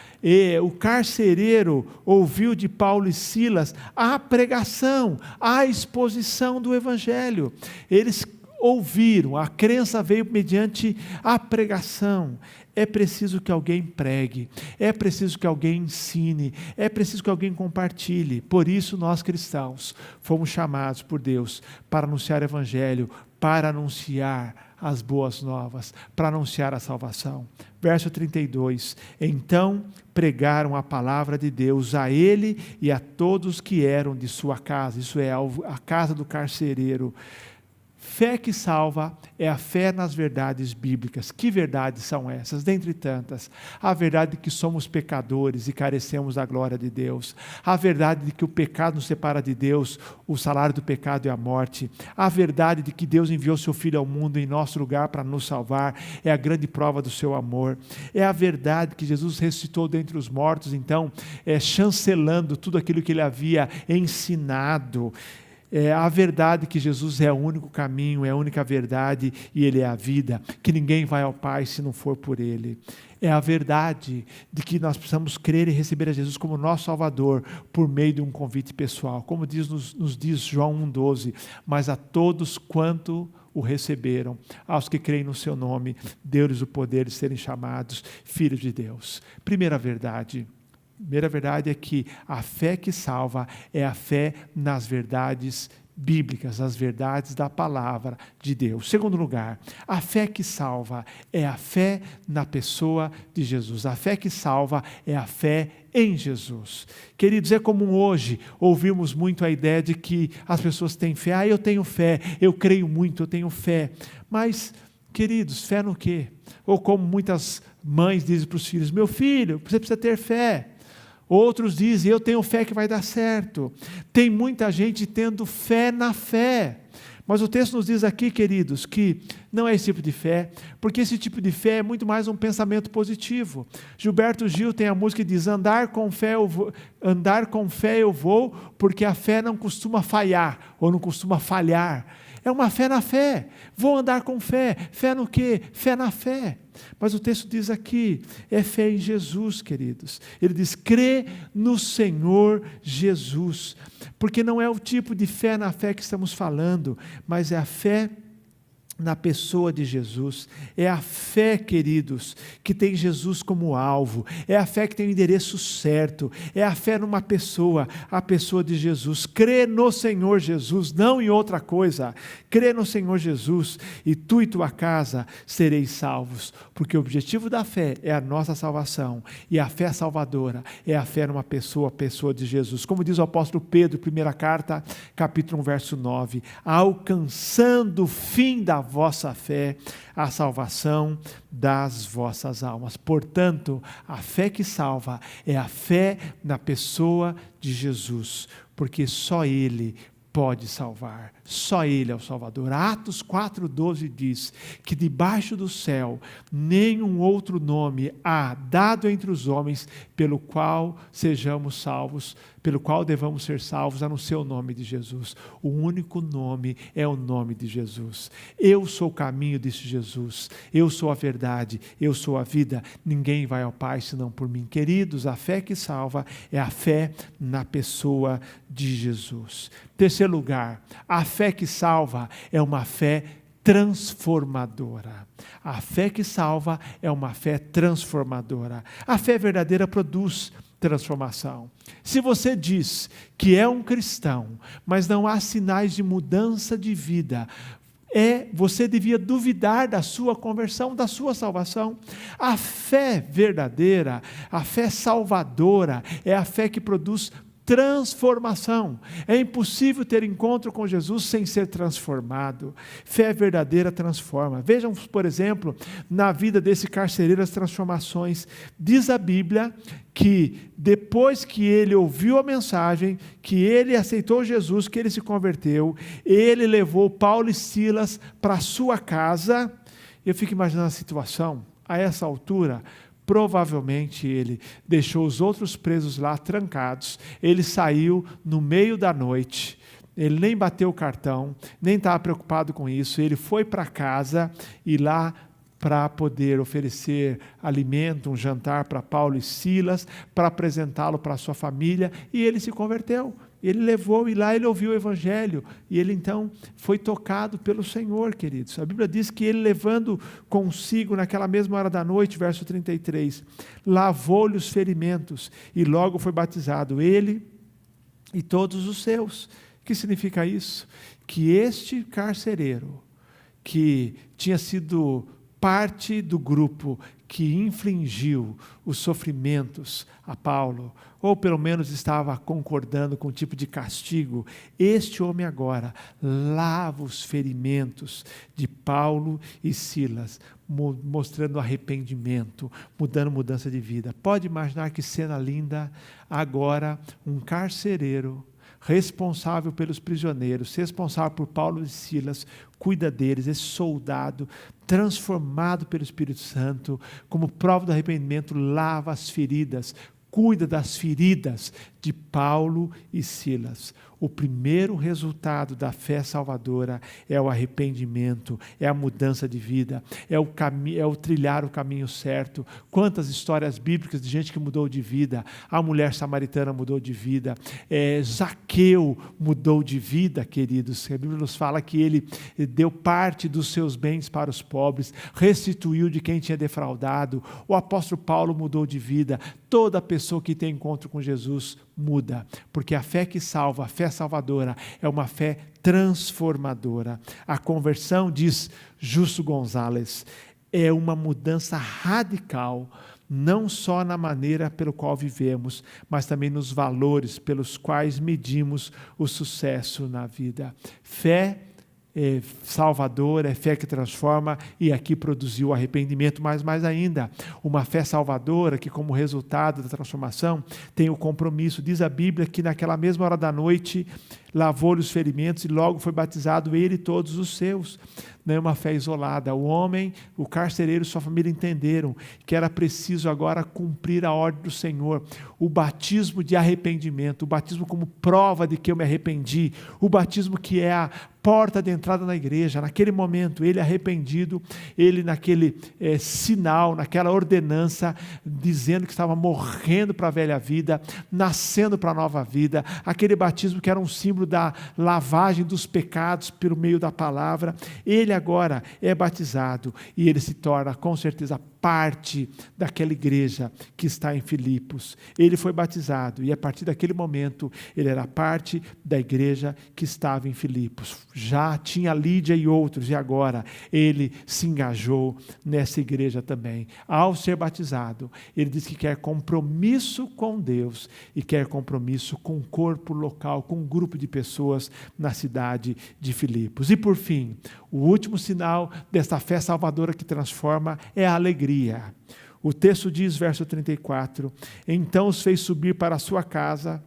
o carcereiro ouviu de Paulo e Silas a pregação, a exposição do Evangelho. Eles ouviram, a crença veio mediante a pregação. É preciso que alguém pregue, é preciso que alguém ensine, é preciso que alguém compartilhe. Por isso nós cristãos fomos chamados por Deus para anunciar o Evangelho, para anunciar as boas novas, para anunciar a salvação. Verso 32, então pregaram a palavra de Deus a ele e a todos que eram de sua casa, isso é, a casa do carcereiro. Fé que salva é a fé nas verdades bíblicas. Que verdades são essas? Dentre tantas, a verdade de que somos pecadores e carecemos da glória de Deus, a verdade de que o pecado nos separa de Deus, o salário do pecado é a morte, a verdade de que Deus enviou seu Filho ao mundo em nosso lugar para nos salvar, é a grande prova do seu amor, é a verdade que Jesus ressuscitou dentre os mortos, então, chancelando tudo aquilo que ele havia ensinado. É a verdade que Jesus é o único caminho, é a única verdade e Ele é a vida, que ninguém vai ao Pai se não for por Ele. É a verdade de que nós precisamos crer e receber a Jesus como nosso Salvador por meio de um convite pessoal. Como nos diz João 1,12, mas a todos quanto o receberam, aos que creem no seu nome, deu-lhes o poder de serem chamados filhos de Deus. Primeira verdade é que a fé que salva é a fé nas verdades bíblicas, as verdades da palavra de Deus. Segundo lugar, a fé que salva é a fé na pessoa de Jesus. A fé que salva é a fé em Jesus. Queridos, é comum hoje ouvirmos muito a ideia de que as pessoas têm fé. Eu tenho fé, eu creio muito, eu tenho fé. Mas, queridos, fé no quê? Ou como muitas mães dizem para os filhos: meu filho, você precisa ter fé. Outros dizem: eu tenho fé que vai dar certo. Tem muita gente tendo fé na fé. Mas o texto nos diz aqui, queridos, que não é esse tipo de fé, porque esse tipo de fé é muito mais um pensamento positivo. Gilberto Gil tem a música que diz: andar com fé eu vou, porque a fé não costuma falhar, ou não costuma falhar. É uma fé na fé. Vou andar com fé. Fé no quê? Fé na fé. Mas o texto diz aqui, é fé em Jesus, queridos. Ele diz: crê no Senhor Jesus. Porque não é o tipo de fé na fé que estamos falando, mas é a fé na pessoa de Jesus. É a fé, queridos, que tem Jesus como alvo. É a fé que tem o endereço certo. É a fé numa pessoa, a pessoa de Jesus. Crê no Senhor Jesus, não em outra coisa. Crê no Senhor Jesus e tu e tua casa sereis salvos. Porque o objetivo da fé é a nossa salvação. E a fé salvadora é a fé numa pessoa, a pessoa de Jesus. Como diz o apóstolo Pedro, primeira carta, capítulo 1, verso 9. Alcançando o fim da vossa fé, a salvação das vossas almas. Portanto, a fé que salva é a fé na pessoa de Jesus, porque só Ele pode salvar, só Ele é o Salvador. Atos 4,12 diz que debaixo do céu nenhum outro nome há dado entre os homens pelo qual sejamos salvos, pelo qual devamos ser salvos, a não ser o nome de Jesus. O único nome é o nome de Jesus. Eu sou o caminho, disse Jesus. Eu sou a verdade, eu sou a vida. Ninguém vai ao Pai senão por mim. Queridos, a fé que salva é a fé na pessoa de Jesus. Terceiro lugar, a fé que salva é uma fé transformadora. A fé que salva é uma fé transformadora. A fé verdadeira produz transformação. Se você diz que é um cristão, mas não há sinais de mudança de vida, você devia duvidar da sua conversão, da sua salvação. A fé verdadeira, a fé salvadora, é a fé que produz transformação. É impossível ter encontro com Jesus sem ser transformado. Fé verdadeira transforma. Vejam, por exemplo, na vida desse carcereiro as transformações. Diz a Bíblia que depois que ele ouviu a mensagem, que ele aceitou Jesus, que ele se converteu, ele levou Paulo e Silas para a sua casa. Eu fico imaginando a situação, a essa altura. Provavelmente ele deixou os outros presos lá trancados, ele saiu no meio da noite, ele nem bateu o cartão, nem estava preocupado com isso, ele foi para casa e lá para poder oferecer alimento, um jantar para Paulo e Silas, para apresentá-lo para a sua família, e ele se converteu. Ele levou, e lá ele ouviu o Evangelho, e ele então foi tocado pelo Senhor, queridos. A Bíblia diz que ele, levando consigo naquela mesma hora da noite, verso 33, lavou-lhe os ferimentos, e logo foi batizado, ele e todos os seus. O que significa isso? Que este carcereiro, que tinha sido parte do grupo que infligiu os sofrimentos a Paulo, ou pelo menos estava concordando com o tipo de castigo, este homem agora lava os ferimentos de Paulo e Silas, mostrando arrependimento, mudança de vida. Pode imaginar que cena linda. Agora um carcereiro responsável pelos prisioneiros, responsável por Paulo e Silas, cuida deles, esse soldado transformado pelo Espírito Santo, como prova do arrependimento, lava as feridas, cuida das feridas de Paulo e Silas. O primeiro resultado da fé salvadora é o arrependimento, é a mudança de vida, é o trilhar o caminho certo. Quantas histórias bíblicas de gente que mudou de vida. A mulher samaritana mudou de vida, Zaqueu mudou de vida, queridos. A Bíblia nos fala que ele deu parte dos seus bens para os pobres, restituiu de quem tinha defraudado. O apóstolo Paulo mudou de vida. Toda pessoa que tem encontro com Jesus muda, porque a fé que salva, a fé salvadora, é uma fé transformadora. A conversão, diz Justo Gonzalez, é uma mudança radical, não só na maneira pelo qual vivemos, mas também nos valores pelos quais medimos o sucesso na vida. Fé salvadora, é fé que transforma, e aqui produziu arrependimento, mas mais ainda, uma fé salvadora que, como resultado da transformação, tem o compromisso. Diz a Bíblia que naquela mesma hora da noite lavou-lhe os ferimentos e logo foi batizado ele e todos os seus. Não é uma fé isolada. O homem, o carcereiro e sua família entenderam que era preciso agora cumprir a ordem do Senhor, o batismo de arrependimento, o batismo como prova de que eu me arrependi, o batismo que é a porta de entrada na igreja. Naquele momento, ele arrependido, ele naquele sinal, naquela ordenança, dizendo que estava morrendo para a velha vida, nascendo para a nova vida, aquele batismo que era um símbolo da lavagem dos pecados pelo meio da palavra. Ele agora é batizado e ele se torna, com certeza, parte daquela igreja que está em Filipos. Ele foi batizado e a partir daquele momento ele era parte da igreja que estava em Filipos. Já tinha Lídia e outros, e agora ele se engajou nessa igreja também. Ao ser batizado, ele diz que quer compromisso com Deus e quer compromisso com o corpo local, com um grupo de pessoas na cidade de Filipos. E por fim, o último sinal desta fé salvadora que transforma é a alegria. O texto diz, verso 34, então os fez subir para a sua casa,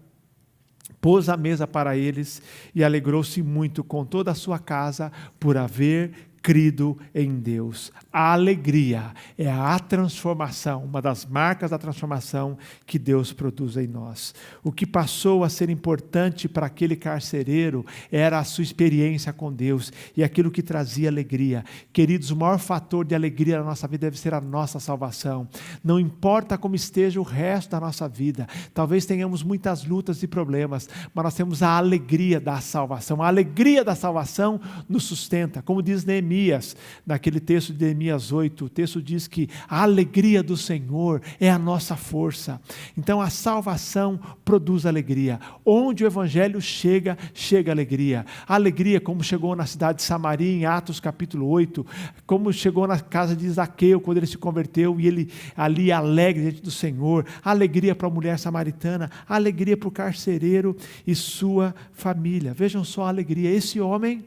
pôs a mesa para eles e alegrou-se muito com toda a sua casa por haver crido em Deus. A alegria é a transformação, uma das marcas da transformação que Deus produz em nós. O que passou a ser importante para aquele carcereiro era a sua experiência com Deus e aquilo que trazia alegria. Queridos, o maior fator de alegria na nossa vida deve ser a nossa salvação. Não importa como esteja o resto da nossa vida, talvez tenhamos muitas lutas e problemas, mas nós temos a alegria da salvação. A alegria da salvação nos sustenta. Como diz Neemias, Neemias, naquele texto de Neemias 8, o texto diz que a alegria do Senhor é a nossa força. Então a salvação produz alegria. Onde o evangelho chega, chega alegria. A alegria como chegou na cidade de Samaria, em Atos capítulo 8, como chegou na casa de Zaqueu, quando ele se converteu, e ele ali alegre diante do Senhor. A alegria para a mulher samaritana, a alegria para o carcereiro e sua família. Vejam só a alegria. Esse homem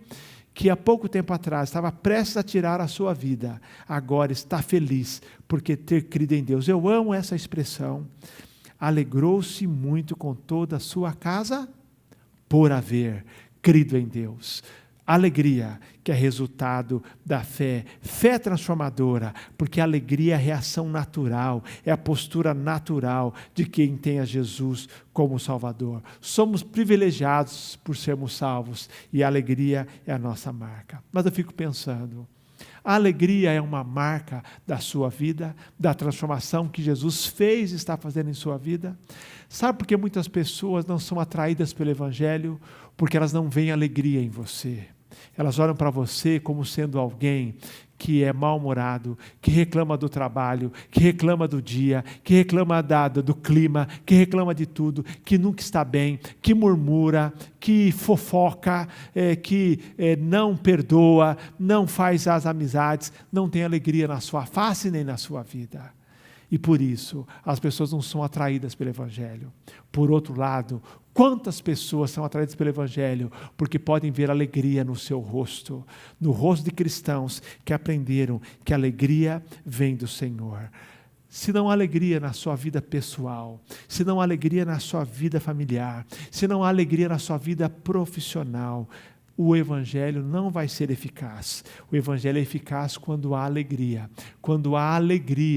que há pouco tempo atrás estava prestes a tirar a sua vida, agora está feliz porque ter crido em Deus. Eu amo essa expressão. Alegrou-se muito com toda a sua casa por haver crido em Deus. Alegria, que é resultado da fé, fé transformadora, porque a alegria é a reação natural, é a postura natural de quem tem a Jesus como Salvador. Somos privilegiados por sermos salvos e a alegria é a nossa marca. Mas eu fico pensando, a alegria é uma marca da sua vida, da transformação que Jesus fez e está fazendo em sua vida? Sabe por que muitas pessoas não são atraídas pelo Evangelho? Porque elas não veem alegria em você. Elas olham para você como sendo alguém que é mal-humorado, que reclama do trabalho, que reclama do dia, que reclama do clima, que reclama de tudo, que nunca está bem, que murmura, que fofoca, que não perdoa, não faz as amizades, não tem alegria na sua face nem na sua vida. E por isso, as pessoas não são atraídas pelo Evangelho. Por outro lado, quantas pessoas são atraídas pelo Evangelho? Porque podem ver alegria no seu rosto, no rosto de cristãos que aprenderam que a alegria vem do Senhor. Se não há alegria na sua vida pessoal, se não há alegria na sua vida familiar, se não há alegria na sua vida profissional, o Evangelho não vai ser eficaz. O Evangelho é eficaz quando há alegria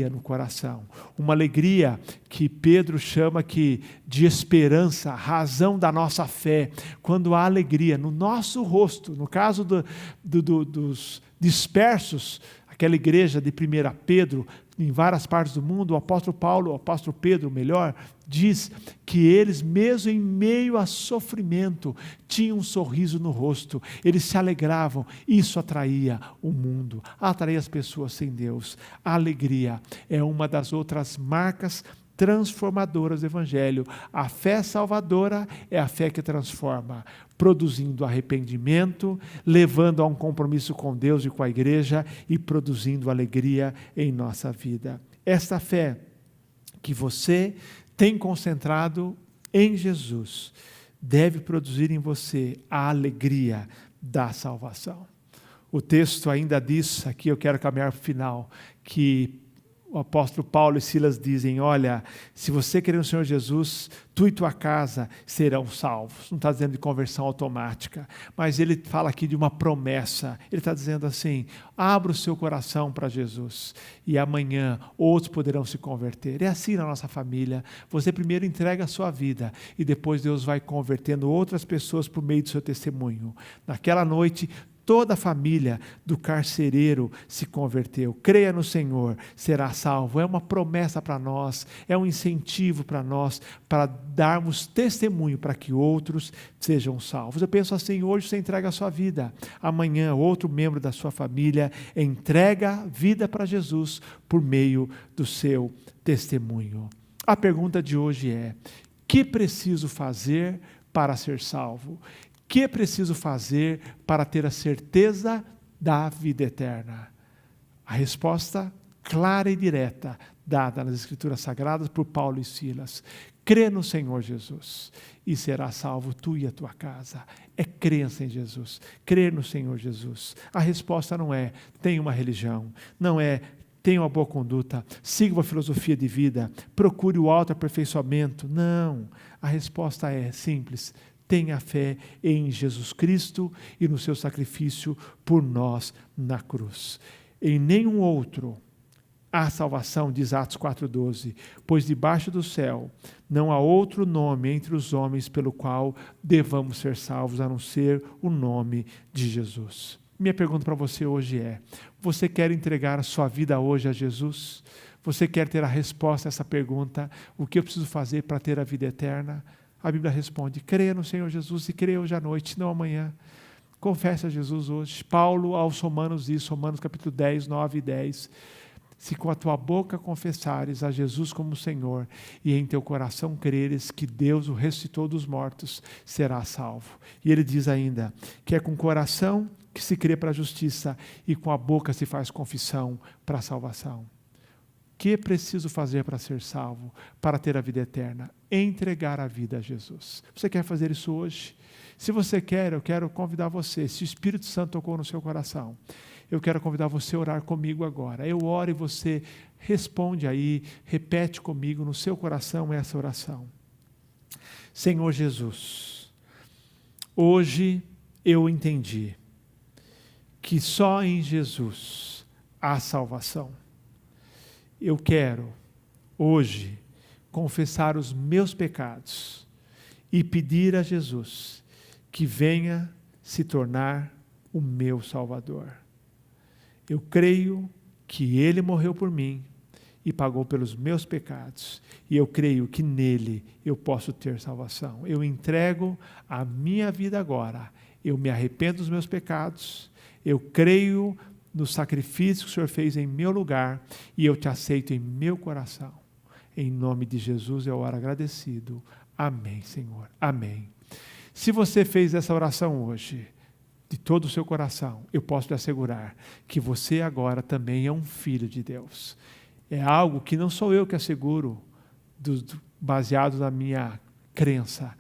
no coração. Uma alegria que Pedro chama de esperança, razão da nossa fé. Quando há alegria no nosso rosto, no caso dos dispersos, aquela igreja de 1 Pedro, em várias partes do mundo, o apóstolo Pedro, diz que eles, mesmo em meio a sofrimento, tinham um sorriso no rosto, eles se alegravam, isso atraía o mundo, atraía as pessoas sem Deus. A alegria é uma das outras marcas transformadoras do Evangelho. A fé salvadora é a fé que transforma, produzindo arrependimento, levando a um compromisso com Deus e com a igreja e produzindo alegria em nossa vida. Esta fé que você tem concentrado em Jesus deve produzir em você a alegria da salvação. O texto ainda diz, aqui eu quero caminhar para o final, que o apóstolo Paulo e Silas dizem, olha, se você crer no Senhor Jesus, tu e tua casa serão salvos. Não está dizendo de conversão automática, mas ele fala aqui de uma promessa. Ele está dizendo assim, abra o seu coração para Jesus e amanhã outros poderão se converter. É assim na nossa família, você primeiro entrega a sua vida e depois Deus vai convertendo outras pessoas por meio do seu testemunho. Naquela noite, toda a família do carcereiro se converteu. Creia no Senhor, será salvo. É uma promessa para nós, é um incentivo para nós, para darmos testemunho para que outros sejam salvos. Eu penso assim, hoje você entrega a sua vida, amanhã outro membro da sua família entrega a vida para Jesus por meio do seu testemunho. A pergunta de hoje é, que preciso fazer para ser salvo? O que é preciso fazer para ter a certeza da vida eterna? A resposta clara e direta, dada nas Escrituras Sagradas por Paulo e Silas. Crê no Senhor Jesus e será salvo tu e a tua casa. É crença em Jesus, crer no Senhor Jesus. A resposta não é, tenha uma religião, não é, tenha uma boa conduta, siga uma filosofia de vida, procure o autoaperfeiçoamento. Não, a resposta é simples. Tenha fé em Jesus Cristo e no seu sacrifício por nós na cruz. Em nenhum outro há salvação, diz Atos 4,12, pois debaixo do céu não há outro nome entre os homens pelo qual devamos ser salvos, a não ser o nome de Jesus. Minha pergunta para você hoje é, você quer entregar a sua vida hoje a Jesus? Você quer ter a resposta a essa pergunta, o que eu preciso fazer para ter a vida eterna? A Bíblia responde, creia no Senhor Jesus e creia hoje à noite, não amanhã. Confesse a Jesus hoje. Paulo aos Romanos diz, Romanos capítulo 10, 9 e 10, se com a tua boca confessares a Jesus como Senhor e em teu coração creres que Deus o ressuscitou dos mortos, serás salvo. E ele diz ainda que é com o coração que se crê para a justiça e com a boca se faz confissão para a salvação. O que é preciso fazer para ser salvo, para ter a vida eterna? Entregar a vida a Jesus. Você quer fazer isso hoje? Se você quer, eu quero convidar você, se o Espírito Santo tocou no seu coração, eu quero convidar você a orar comigo agora. Eu oro e você responde aí, repete comigo no seu coração essa oração. Senhor Jesus, hoje eu entendi que só em Jesus há salvação. Eu quero, hoje, confessar os meus pecados e pedir a Jesus que venha se tornar o meu Salvador. Eu creio que Ele morreu por mim e pagou pelos meus pecados. E eu creio que nele eu posso ter salvação. Eu entrego a minha vida agora. Eu me arrependo dos meus pecados. Eu creio no sacrifício que o Senhor fez em meu lugar e eu te aceito em meu coração. Em nome de Jesus eu oro agradecido. Amém, Senhor. Amém. Se você fez essa oração hoje, de todo o seu coração, eu posso lhe assegurar que você agora também é um filho de Deus. É algo que não sou eu que asseguro, baseado na minha crença.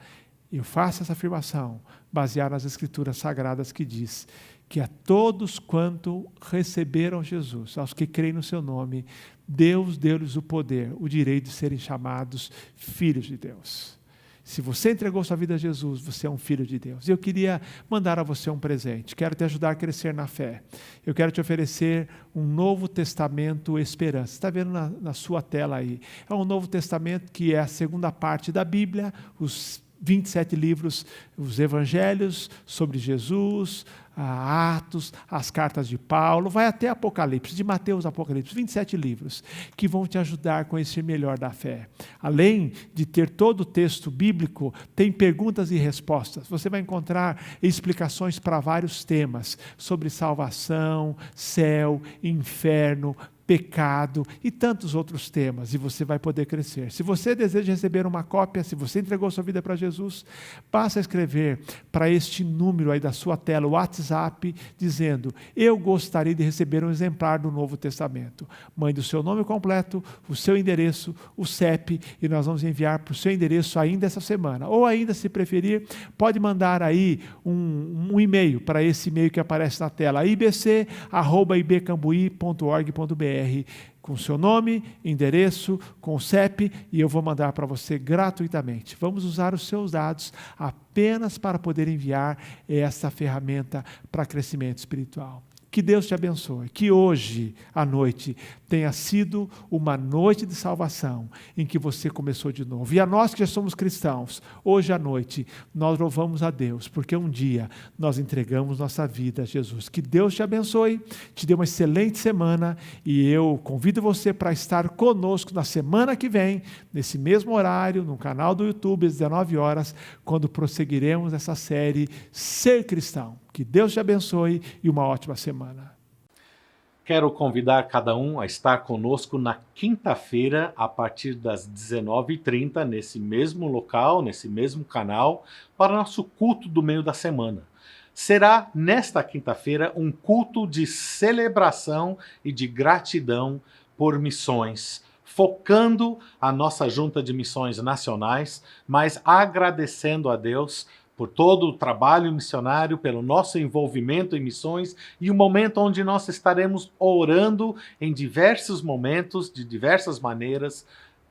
Eu faço essa afirmação baseada nas Escrituras Sagradas que diz que a todos quanto receberam Jesus, aos que creem no seu nome, Deus deu-lhes o poder, o direito de serem chamados filhos de Deus. Se você entregou sua vida a Jesus, você é um filho de Deus. E eu queria mandar a você um presente. Quero te ajudar a crescer na fé. Eu quero te oferecer um Novo Testamento Esperança. Está vendo na sua tela aí. É um Novo Testamento que é a segunda parte da Bíblia, os 27 livros, os evangelhos sobre Jesus, Atos, as cartas de Paulo, vai até Apocalipse, de Mateus a Apocalipse, 27 livros, que vão te ajudar a conhecer melhor da fé. Além de ter todo o texto bíblico, tem perguntas e respostas. Você vai encontrar explicações para vários temas, sobre salvação, céu, inferno, pecado e tantos outros temas, e você vai poder crescer. Se você deseja receber uma cópia, se você entregou sua vida para Jesus, basta escrever para este número aí da sua tela, o WhatsApp, dizendo: eu gostaria de receber um exemplar do Novo Testamento. Mande o seu nome completo, o seu endereço, o CEP, e nós vamos enviar para o seu endereço ainda essa semana. Ou ainda, se preferir, pode mandar aí um e-mail para esse e-mail que aparece na tela, ibc@ibcambuí.org.br, com seu nome, endereço, com o CEP, e eu vou mandar para você gratuitamente. Vamos usar os seus dados apenas para poder enviar essa ferramenta para crescimento espiritual. Que Deus te abençoe, que hoje à noite tenha sido uma noite de salvação, em que você começou de novo. E a nós que já somos cristãos, hoje à noite, nós louvamos a Deus, porque um dia nós entregamos nossa vida a Jesus. Que Deus te abençoe, te dê uma excelente semana, e eu convido você para estar conosco na semana que vem, nesse mesmo horário, no canal do YouTube, às 19 horas, quando prosseguiremos essa série Ser Cristão. Que Deus te abençoe e uma ótima semana. Quero convidar cada um a estar conosco na quinta-feira, a partir das 19h30, nesse mesmo local, nesse mesmo canal, para o nosso culto do meio da semana. Será, nesta quinta-feira, um culto de celebração e de gratidão por missões, focando a nossa Junta de Missões Nacionais, mas agradecendo a Deus por todo o trabalho missionário, pelo nosso envolvimento em missões, e um momento onde nós estaremos orando em diversos momentos, de diversas maneiras,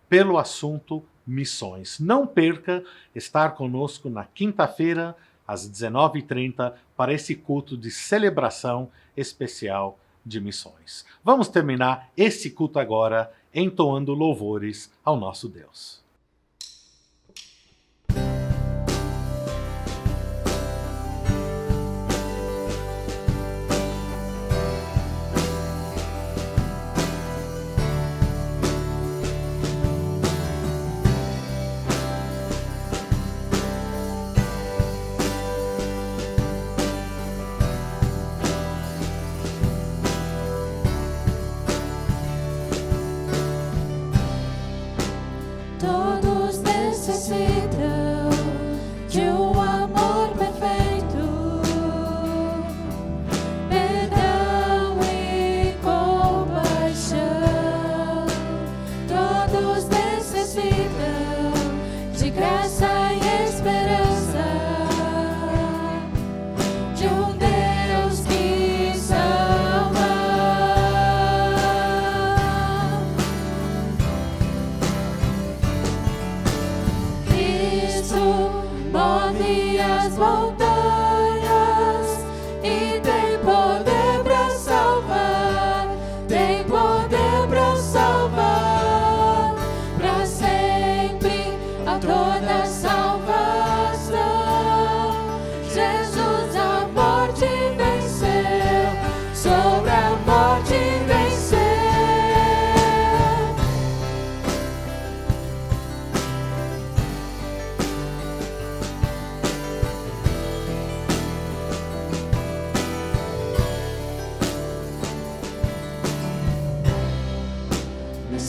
pelo assunto missões. Não perca estar conosco na quinta-feira, às 19h30, para esse culto de celebração especial de missões. Vamos terminar esse culto agora entoando louvores ao nosso Deus.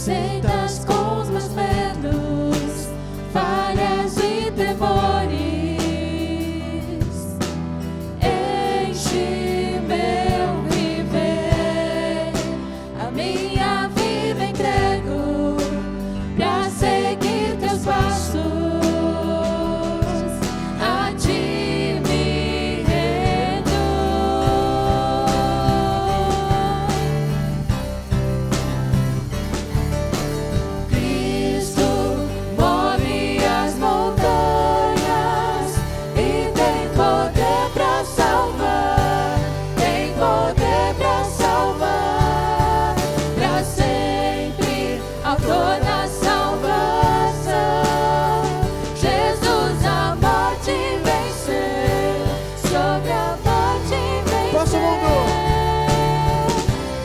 aceitas com os meus medos, falhas e temores. Enche meu viver, a minha vida entrego pra seguir teus passos. A ti me rendo. Cristo move as montanhas e tem poder pra salvar, tem poder pra salvar, pra sempre, autor da salvação. Jesus a morte venceu, sobre a morte venceu.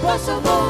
Posso o mundo